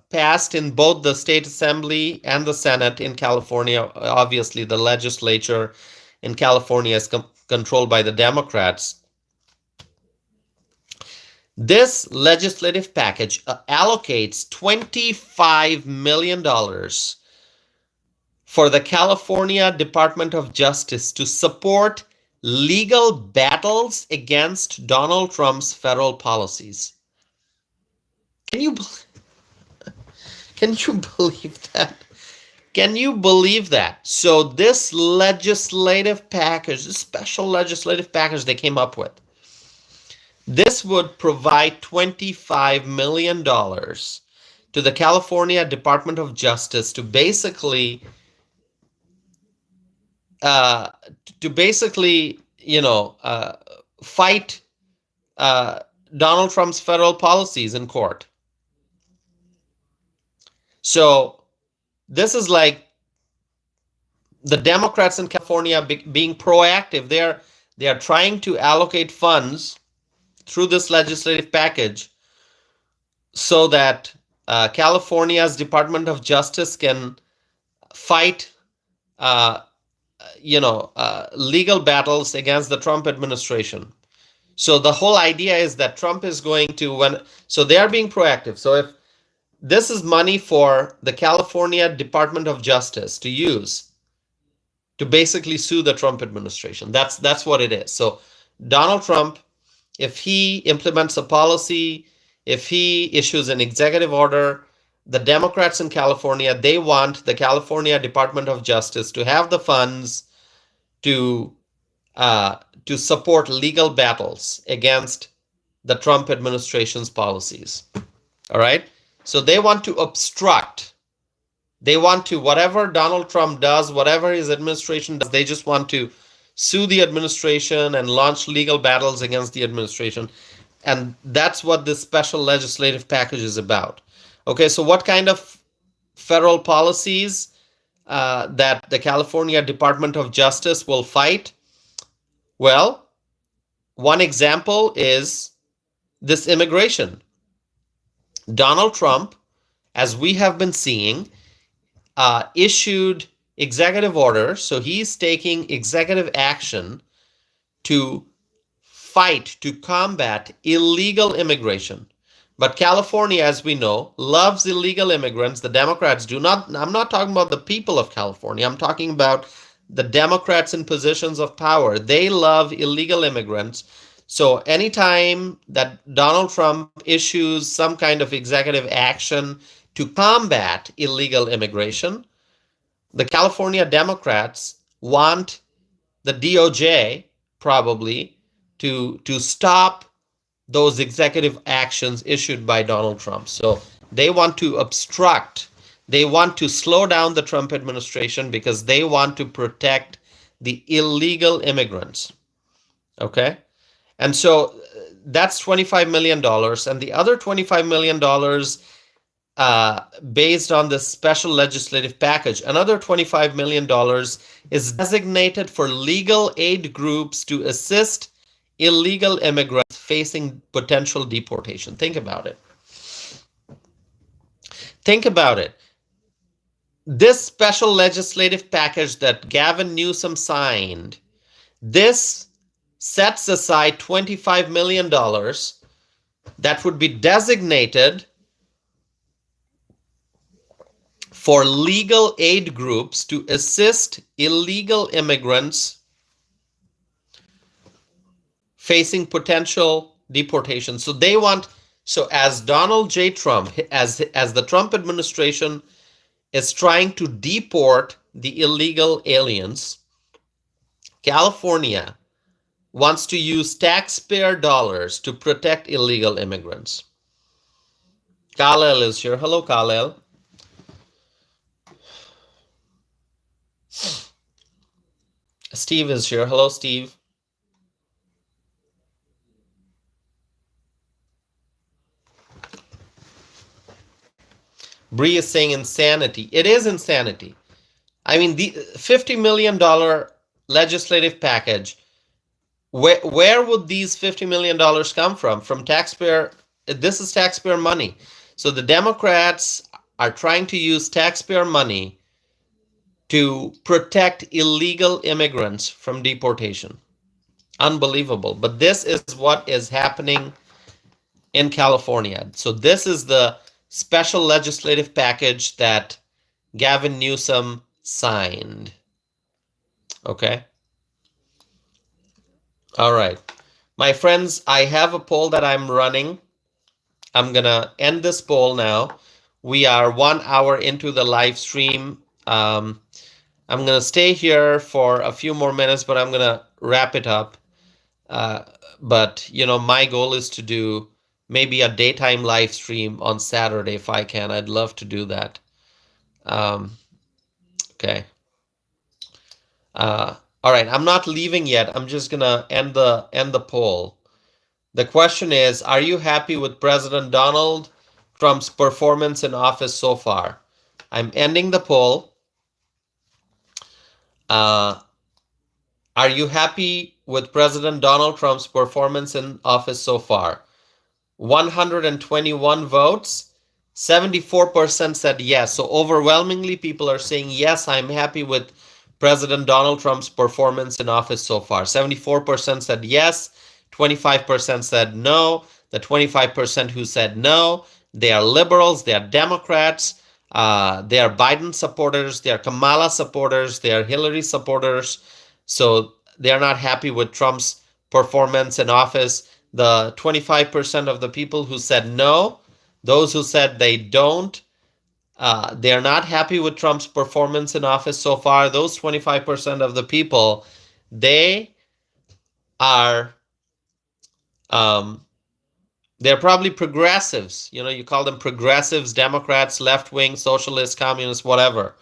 [SPEAKER 1] passed in both the state assembly and the Senate in California, obviously the legislature in California is controlled by the Democrats. This legislative package allocates $25 million for the California Department of Justice to support legal battles against Donald Trump's federal policies. Can you believe that? Can you believe that? So this legislative package, this special legislative package they came up with, this would provide $25 million to the California Department of Justice to basically, fight Donald Trump's federal policies in court. So this is like the Democrats in California being proactive. They are trying to allocate funds through this legislative package so that California's Department of Justice can fight legal battles against the Trump administration. So the whole idea is that Trump is going to, so they are being proactive. So if This is money for the California Department of Justice to use to basically sue the Trump administration. That's what it is. So Donald Trump, if he implements a policy, if he issues an executive order, the Democrats in California, they want the California Department of Justice to have the funds to support legal battles against the Trump administration's policies. All right? So they want to obstruct. They want to, whatever Donald Trump does, whatever his administration does, they just want to sue the administration and launch legal battles against the administration. And that's what this special legislative package is about. Okay, so what kind of federal policies that the California Department of Justice will fight? Well, one example is this immigration. Donald Trump, as we have been seeing, issued executive orders. So he's taking executive action to fight, to combat illegal immigration. But California, as we know, loves illegal immigrants. The Democrats do not. I'm not talking about the people of California. I'm talking about the Democrats in positions of power. They love illegal immigrants. So anytime that Donald Trump issues some kind of executive action to combat illegal immigration, the California Democrats want the DOJ probably to stop those executive actions issued by Donald Trump. So they want to obstruct, they want to slow down the Trump administration because they want to protect the illegal immigrants. Okay? And so that's $25 million. And the other $25 million based on this special legislative package, another $25 million is designated for legal aid groups to assist illegal immigrants facing potential deportation. Think about it. Think about it. This special legislative package that Gavin Newsom signed, this sets aside $25 million that would be designated for legal aid groups to assist illegal immigrants facing potential deportation. So they want, so as Donald J. Trump, as the Trump administration is trying to deport the illegal aliens, California wants to use taxpayer dollars to protect illegal immigrants. Khalil is here. Hello, Khalil. Steve is here. Hello, Steve. Bree is saying insanity. It is insanity. I mean, the $50 million legislative package, where would these $50 million come from? From taxpayer, this is taxpayer money. So the Democrats are trying to use taxpayer money to protect illegal immigrants from deportation. Unbelievable. But this is what is happening in California. So this is the special legislative package that Gavin Newsom signed. Okay. All right. My friends, I have a poll that I'm running. I'm going to end this poll now. We are 1 hour into the live stream. I'm going to stay here for a few more minutes, but I'm going to wrap it up. But, you know, my goal is to do maybe a daytime live stream on Saturday if I can. I'd love to do that. Okay. All right. I'm not leaving yet. I'm just gonna end the poll. The question is, are you happy with President Donald Trump's performance in office so far? I'm ending the poll. Are you happy with President Donald Trump's performance in office so far? 121 votes, 74% said yes. So overwhelmingly, people are saying, yes, I'm happy with President Donald Trump's performance in office so far. 74% said yes, 25% said no. The 25% who said no, They are liberals. They are Democrats. They are Biden supporters. They are Kamala supporters. They are Hillary supporters. So they are not happy with Trump's performance in office. The 25% of the people who said no, those who said they don't, they are not happy with Trump's performance in office so far. Those 25% of the people, they are um, they're probably progressives. You call them progressives, Democrats, left wing, socialists, communists, whatever.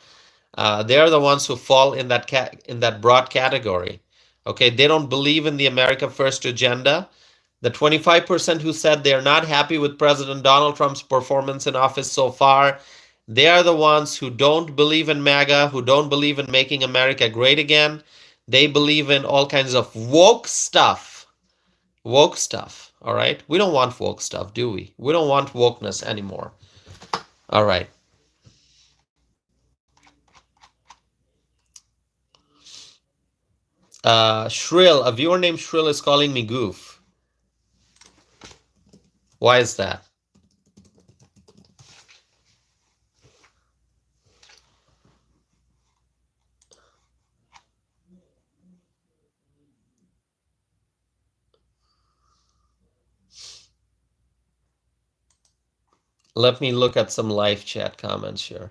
[SPEAKER 1] They're the ones who fall in that broad category. Okay, they don't believe in the America First agenda. The 25% who said they're not happy with President Donald Trump's performance in office so far, they are the ones who don't believe in MAGA, who don't believe in making America great again. They believe in all kinds of woke stuff. Woke stuff, all right? We don't want woke stuff, do we? We don't want wokeness anymore. All right. Shrill, a viewer named Shrill is calling me goof. Why is that? Let me look at some live chat comments here.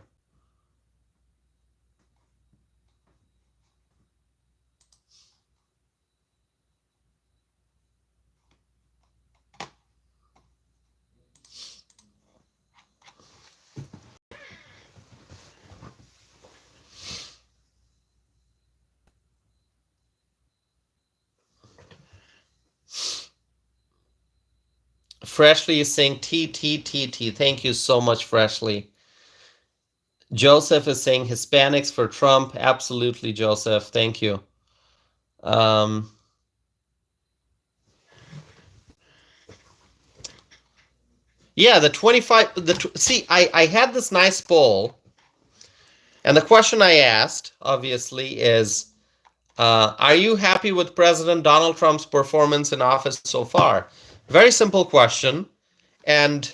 [SPEAKER 1] Freshly is saying T, T, T, T. Thank you so much, Freshly. Joseph is saying Hispanics for Trump. Absolutely, Joseph. Thank you. Yeah, the 25. See, I had this nice poll, and the question I asked, obviously, is are you happy with President Donald Trump's performance in office so far? Very simple question. And,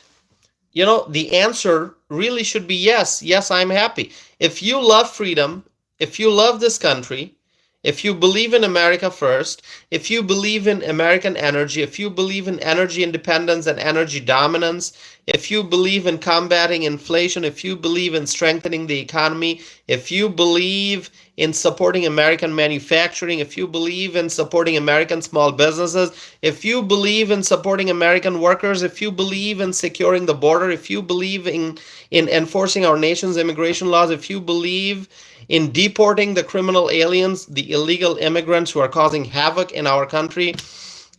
[SPEAKER 1] the answer really should be yes. Yes, I'm happy. If you love freedom, if you love this country, if you believe in America first, if you believe in American energy, if you believe in energy independence and energy dominance, if you believe in combating inflation, if you believe in strengthening the economy, if you believe in supporting American manufacturing, if you believe in supporting American small businesses, if you believe in supporting American workers, if you believe in securing the border, if you believe in enforcing our nation's immigration laws, if you believe in deporting the criminal aliens, the illegal immigrants who are causing havoc in our country,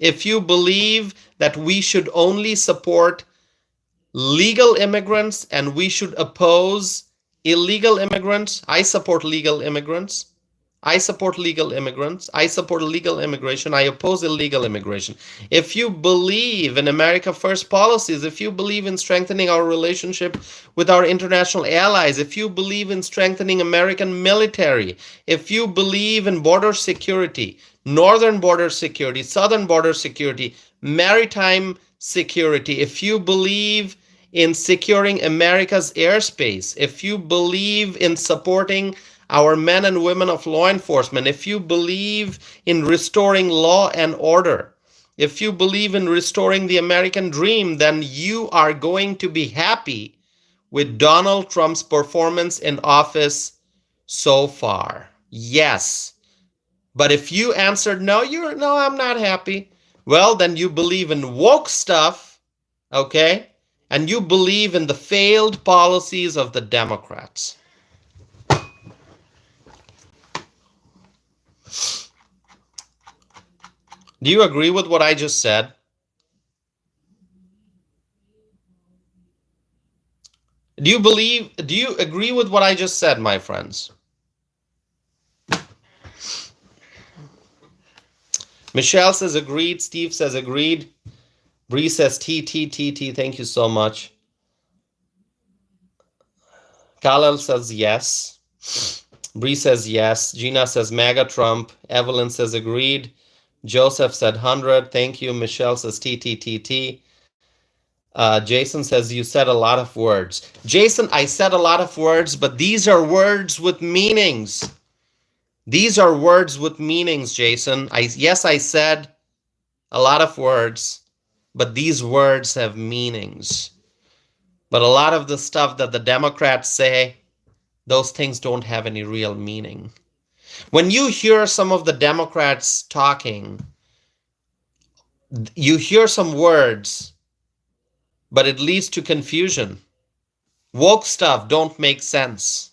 [SPEAKER 1] if you believe that we should only support legal immigrants and we should oppose illegal immigrants, I support legal immigrants. I support legal immigrants. I support legal immigration. I oppose illegal immigration. If you believe in America First policies, if you believe in strengthening our relationship with our international allies, if you believe in strengthening American military, if you believe in border security, northern border security, southern border security, maritime security, if you believe in securing America's airspace, if you believe in supporting our men and women of law enforcement, if you believe in restoring law and order, if you believe in restoring the American dream, then you are going to be happy with Donald Trump's performance in office so far. Yes. But if you answered no, I'm not happy. Well, then you believe in woke stuff, okay? And you believe in the failed policies of the Democrats. Do you agree with what I just said? Do you agree with what I just said, my friends? Michelle says agreed. Steve says agreed. Bree says T, T, T, T. Thank you so much. Khalil says yes. Bree says yes. Gina says MAGA Trump. Evelyn says agreed. Joseph said 100. Thank you. Michelle says T, T, T, T. Jason says you said a lot of words. Jason, I said a lot of words, but these are words with meanings. These are words with meanings, Jason. Yes, I said a lot of words, but these words have meanings. But a lot of the stuff that the Democrats say, those things don't have any real meaning. When you hear some of the Democrats talking, you hear some words, but it leads to confusion. Woke stuff don't make sense.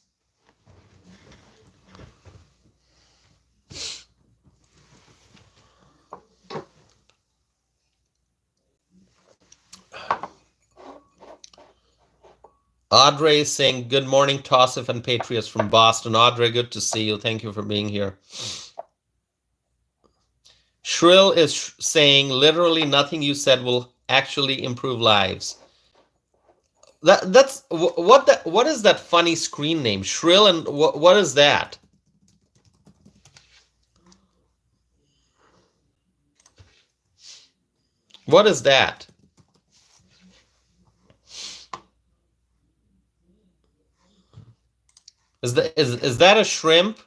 [SPEAKER 1] Audrey is saying, good morning, Tossif and Patriots from Boston. Audrey, good to see you. Thank you for being here. Shrill is saying, literally nothing you said will actually improve lives. What is that funny screen name? Shrill, and what is that? What is that? Is that a shrimp?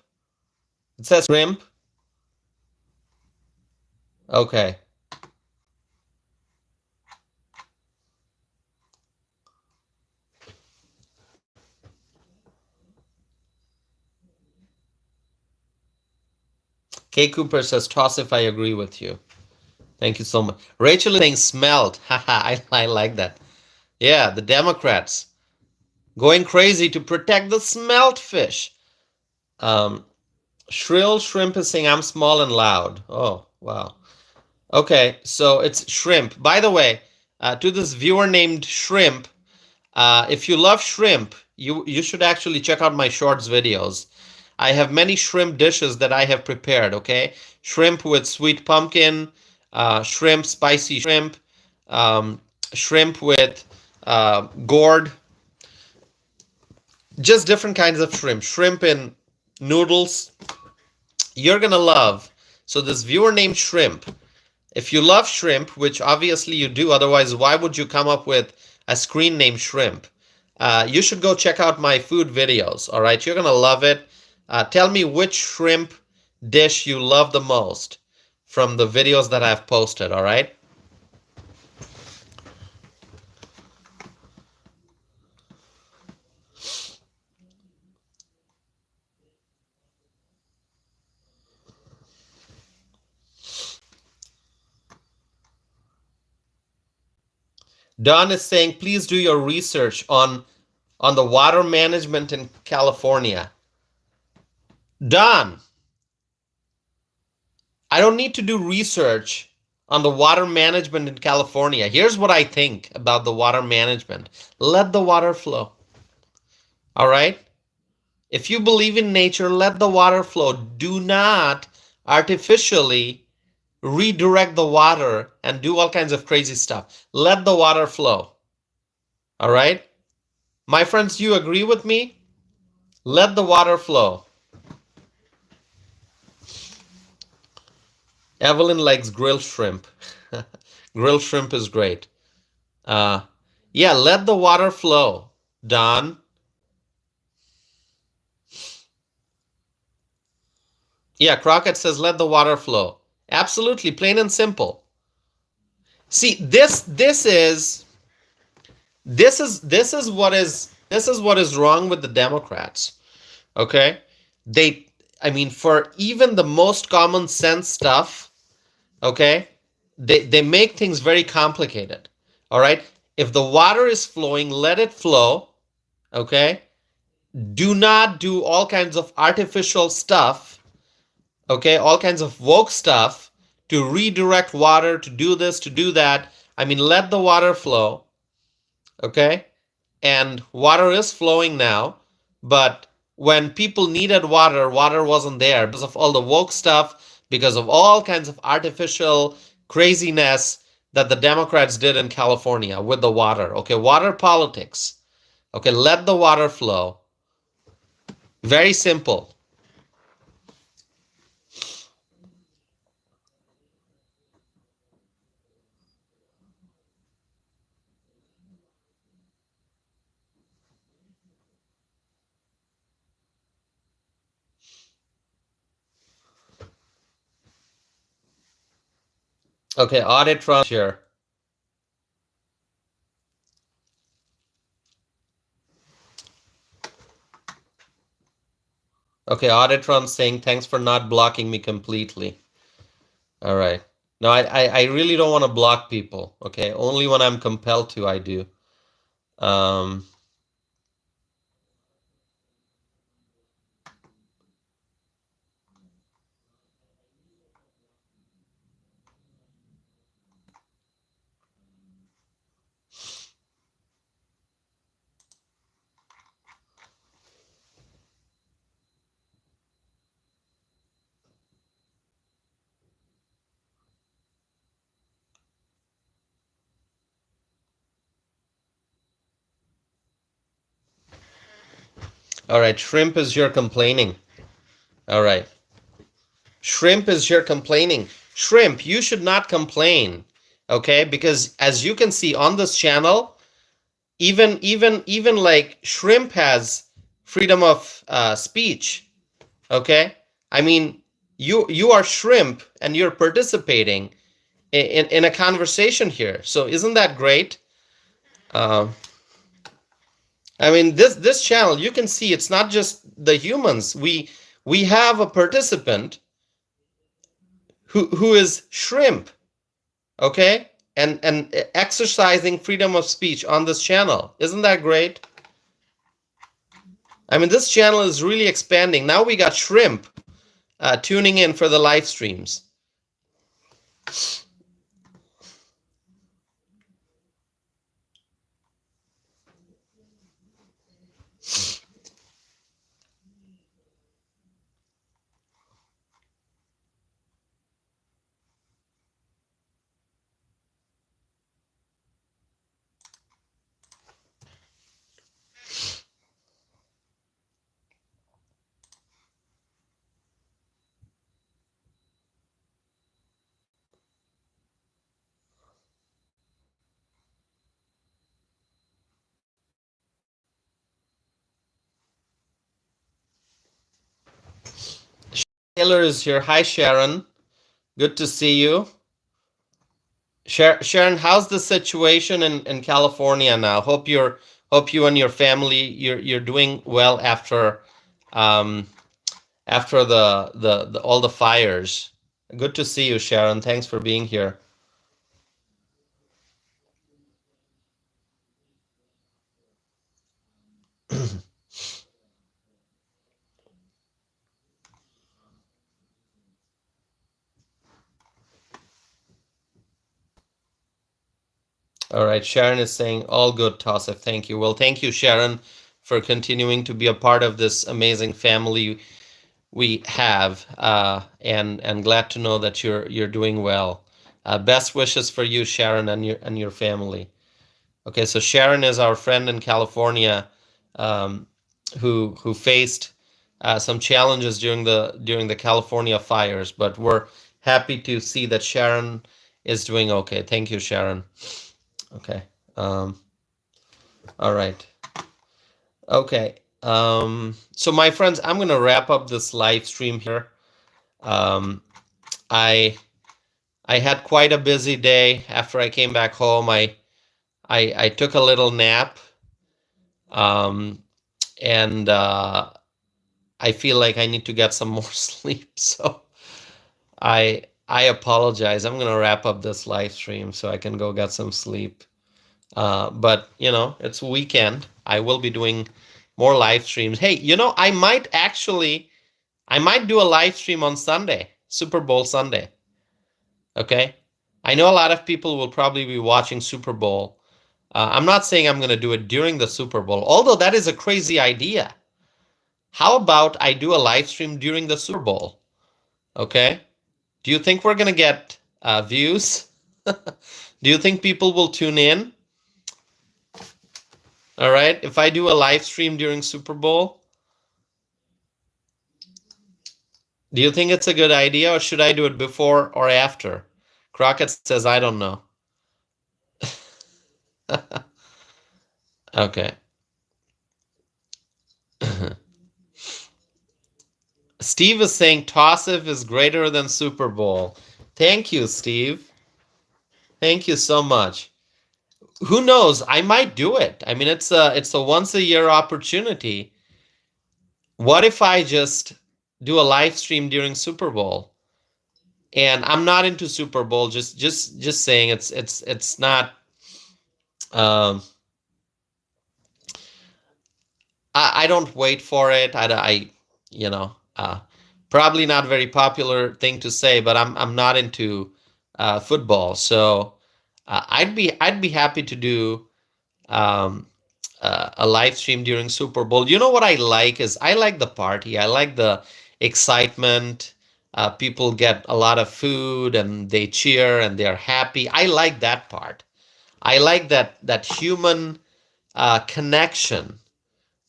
[SPEAKER 1] It says shrimp. Okay. K. Cooper says, toss if I agree with you. Thank you so much. Rachel is saying smelled. Haha, I like that. Yeah, the Democrats going crazy to protect the smelt fish. Shrill Shrimp is saying, I'm small and loud. Oh, wow. Okay, so it's shrimp. By the way, to this viewer named Shrimp, if you love shrimp, you should actually check out my shorts videos. I have many shrimp dishes that I have prepared, okay? Shrimp with sweet pumpkin, shrimp, spicy shrimp, shrimp with gourd, just different kinds of shrimp. Shrimp in noodles. You're gonna love. So this viewer named Shrimp, if you love shrimp, which obviously you do, otherwise why would you come up with a screen named Shrimp? You should go check out my food videos, all right? You're gonna love it. Tell me which shrimp dish you love the most from the videos that I've posted, all right? Don is saying, please do your research on the water management in California. Don, I don't need to do research on the water management in California. Here's what I think about the water management. Let the water flow. All right? If you believe in nature, let the water flow. Do not artificially redirect the water and do all kinds of crazy stuff. Let the water flow. All right? My friends, you agree with me? Let the water flow. Evelyn likes grilled shrimp. Grilled shrimp is great. Yeah, let the water flow. Don. Yeah, Crockett says let the water flow. Absolutely, plain and simple. See, this is what is wrong with the Democrats. Okay? I mean, for even the most common sense stuff, okay, they make things very complicated. All right? If the water is flowing, let it flow. Okay? Do not do all kinds of artificial stuff, okay, all kinds of woke stuff to redirect water, to do this, to do that. I mean, let the water flow, okay? And water is flowing now, but when people needed water, water wasn't there because of all the woke stuff, because of all kinds of artificial craziness that the Democrats did in California with the water, okay? Water politics, okay? Let the water flow. Very simple. Okay, Auditron here. Okay, Auditron saying thanks for not blocking me completely. All right. No, I really don't want to block people. Okay, only when I'm compelled to, I do. Um, all right, shrimp is here complaining. All right. Shrimp is here complaining. Shrimp, you should not complain. Okay? Because as you can see on this channel, even like shrimp has freedom of speech. Okay? I mean, you are shrimp and you're participating in a conversation here. So isn't that great? Um, I mean, this channel, you can see it's not just the humans. We have a participant who is shrimp, okay, and exercising freedom of speech on this channel. Isn't that great? I mean, this channel is really expanding. Now we got shrimp tuning in for the live streams. Taylor is here. Hi, Sharon. Good to see you. Sharon, how's the situation in California now? Hope you and your family you're doing well um, after the all the fires. Good to see you, Sharon. Thanks for being here. All right, Sharon is saying all good, Tassif. Thank you. Well, thank you, Sharon, for continuing to be a part of this amazing family we have, and glad to know that you're doing well. Best wishes for you, Sharon, and your family. Okay, so Sharon is our friend in California, um, who faced some challenges during the California fires, but we're happy to see that Sharon is doing okay. Thank you, Sharon. Okay. All right. Okay. So my friends, I'm gonna wrap up this live stream here. Um, I I had quite a busy day after I came back home. I took a little nap, um, and I feel like I need to get some more sleep. So I apologize. I'm gonna wrap up this live stream so I can go get some sleep. But you know, it's weekend. I will be doing more live streams. Hey, you know, I might do a live stream on Sunday, Super Bowl Sunday. Okay. I know a lot of people will probably be watching Super Bowl. I'm not saying I'm going to do it during the Super Bowl, although that is a crazy idea. How about I do a live stream during the Super Bowl? Okay. Do you think we're going to get views? Do you think people will tune in? All right. If I do a live stream during Super Bowl, do you think it's a good idea, or should I do it before or after? Crockett says, I don't know. Okay. Steve is saying Tossif is greater than Super Bowl. Thank you, Steve. Thank you so much. Who knows? I might do it. I mean, it's a once a year opportunity. What if I just do a live stream during Super Bowl? And I'm not into Super Bowl. Just saying, it's not. Um, I don't wait for it. You know, probably not very popular thing to say, but I'm not into football. So I'd be happy to do um, a live stream during Super Bowl. You know what I like is I like the party. I like the excitement. People get a lot of food and they cheer and they're happy. I like that part. I like that human connection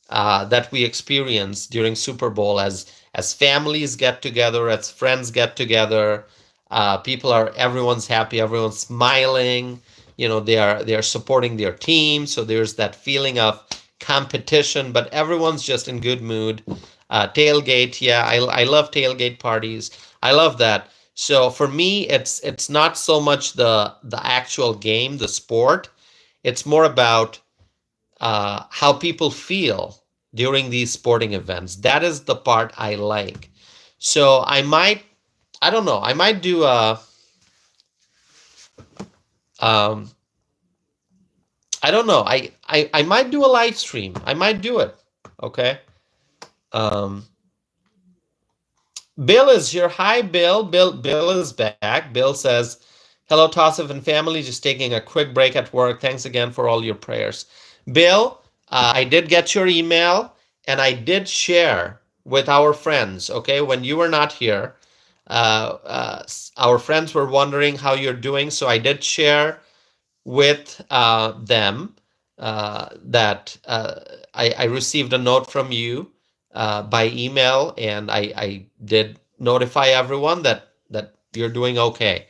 [SPEAKER 1] that we experience during Super Bowl as families get together, as friends get together. Everyone's happy, everyone's smiling. They are supporting their team, so there's that feeling of competition, but everyone's just in good mood. Tailgate, yeah, I love tailgate parties. I love that. So for me, it's not so much the actual game, the sport. It's more about how people feel during these sporting events. That is the part I like. So I don't know, I might do um, I don't know, I might do a live stream. I might do it. Okay. Um, Bill is here. Hi, Bill. Bill is back. Bill says, "Hello, Tosif and family. Just taking a quick break at work. Thanks again for all your prayers." Bill, I did get your email and I did share with our friends. Okay, when you were not here, our friends were wondering how you're doing, so I did share with them that I received a note from you by email, and I did notify everyone that you're doing okay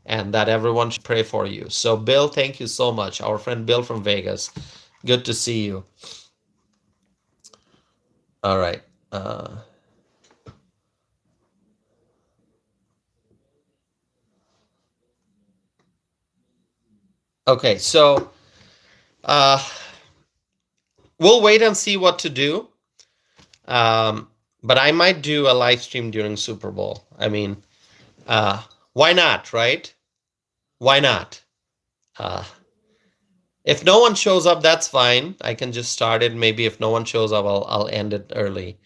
[SPEAKER 1] and that everyone should pray for you. So, Bill, thank you so much. Our friend Bill from Vegas. Good to see you. All right. Okay, so uh, we'll wait and see what to do. Um, but I might do a live stream during Super Bowl. I mean, uh, why not, right? Why not? Uh, if no one shows up, that's fine. I can just start it. Maybe if no one shows up, I'll end it early.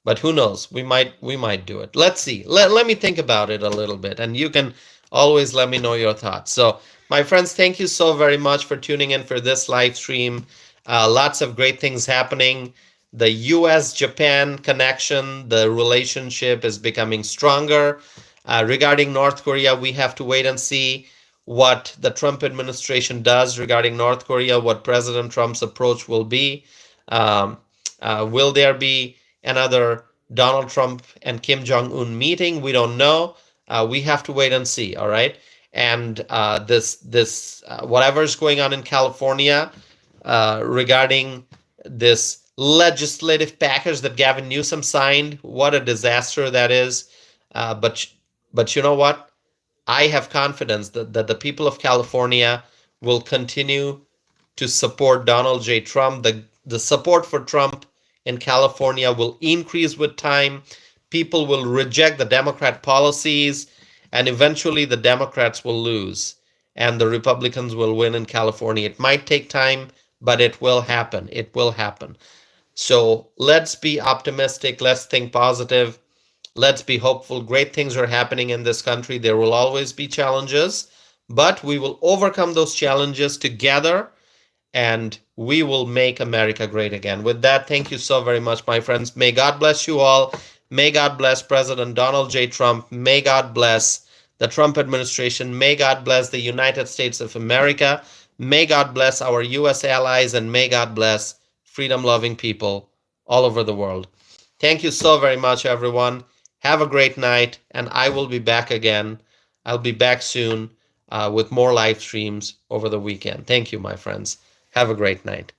[SPEAKER 1] But who knows? We might do it. Let's see. Let me think about it a little bit, and you can always let me know your thoughts. So, my friends, thank you so very much for tuning in for this live stream. Lots of great things happening. The U.S. Japan connection, the relationship is becoming stronger. Regarding North Korea, we have to wait and see what the Trump administration does regarding North Korea, what President Trump's approach will be. Um, will there be another Donald Trump and Kim Jong Un meeting? We don't know. We have to wait and see. All right. And this whatever's going on in California regarding this legislative package that Gavin Newsom signed, what a disaster that is. But you know what? I have confidence that the people of California will continue to support Donald J. Trump. The support for Trump in California will increase with time. People will reject the Democrat policies, and eventually the Democrats will lose, and the Republicans will win in California. It might take time, but it will happen. It will happen. So let's be optimistic. Let's think positive. Let's be hopeful. Great things are happening in this country. There will always be challenges, but we will overcome those challenges together and we will make America great again. With that, thank you so very much, my friends. May God bless you all. May God bless President Donald J. Trump. May God bless the Trump administration. May God bless the United States of America. May God bless our U.S. allies, and may God bless freedom-loving people all over the world. Thank you so very much, everyone. Have a great night, and I will be back again. I'll be back soon with more live streams over the weekend. Thank you, my friends. Have a great night.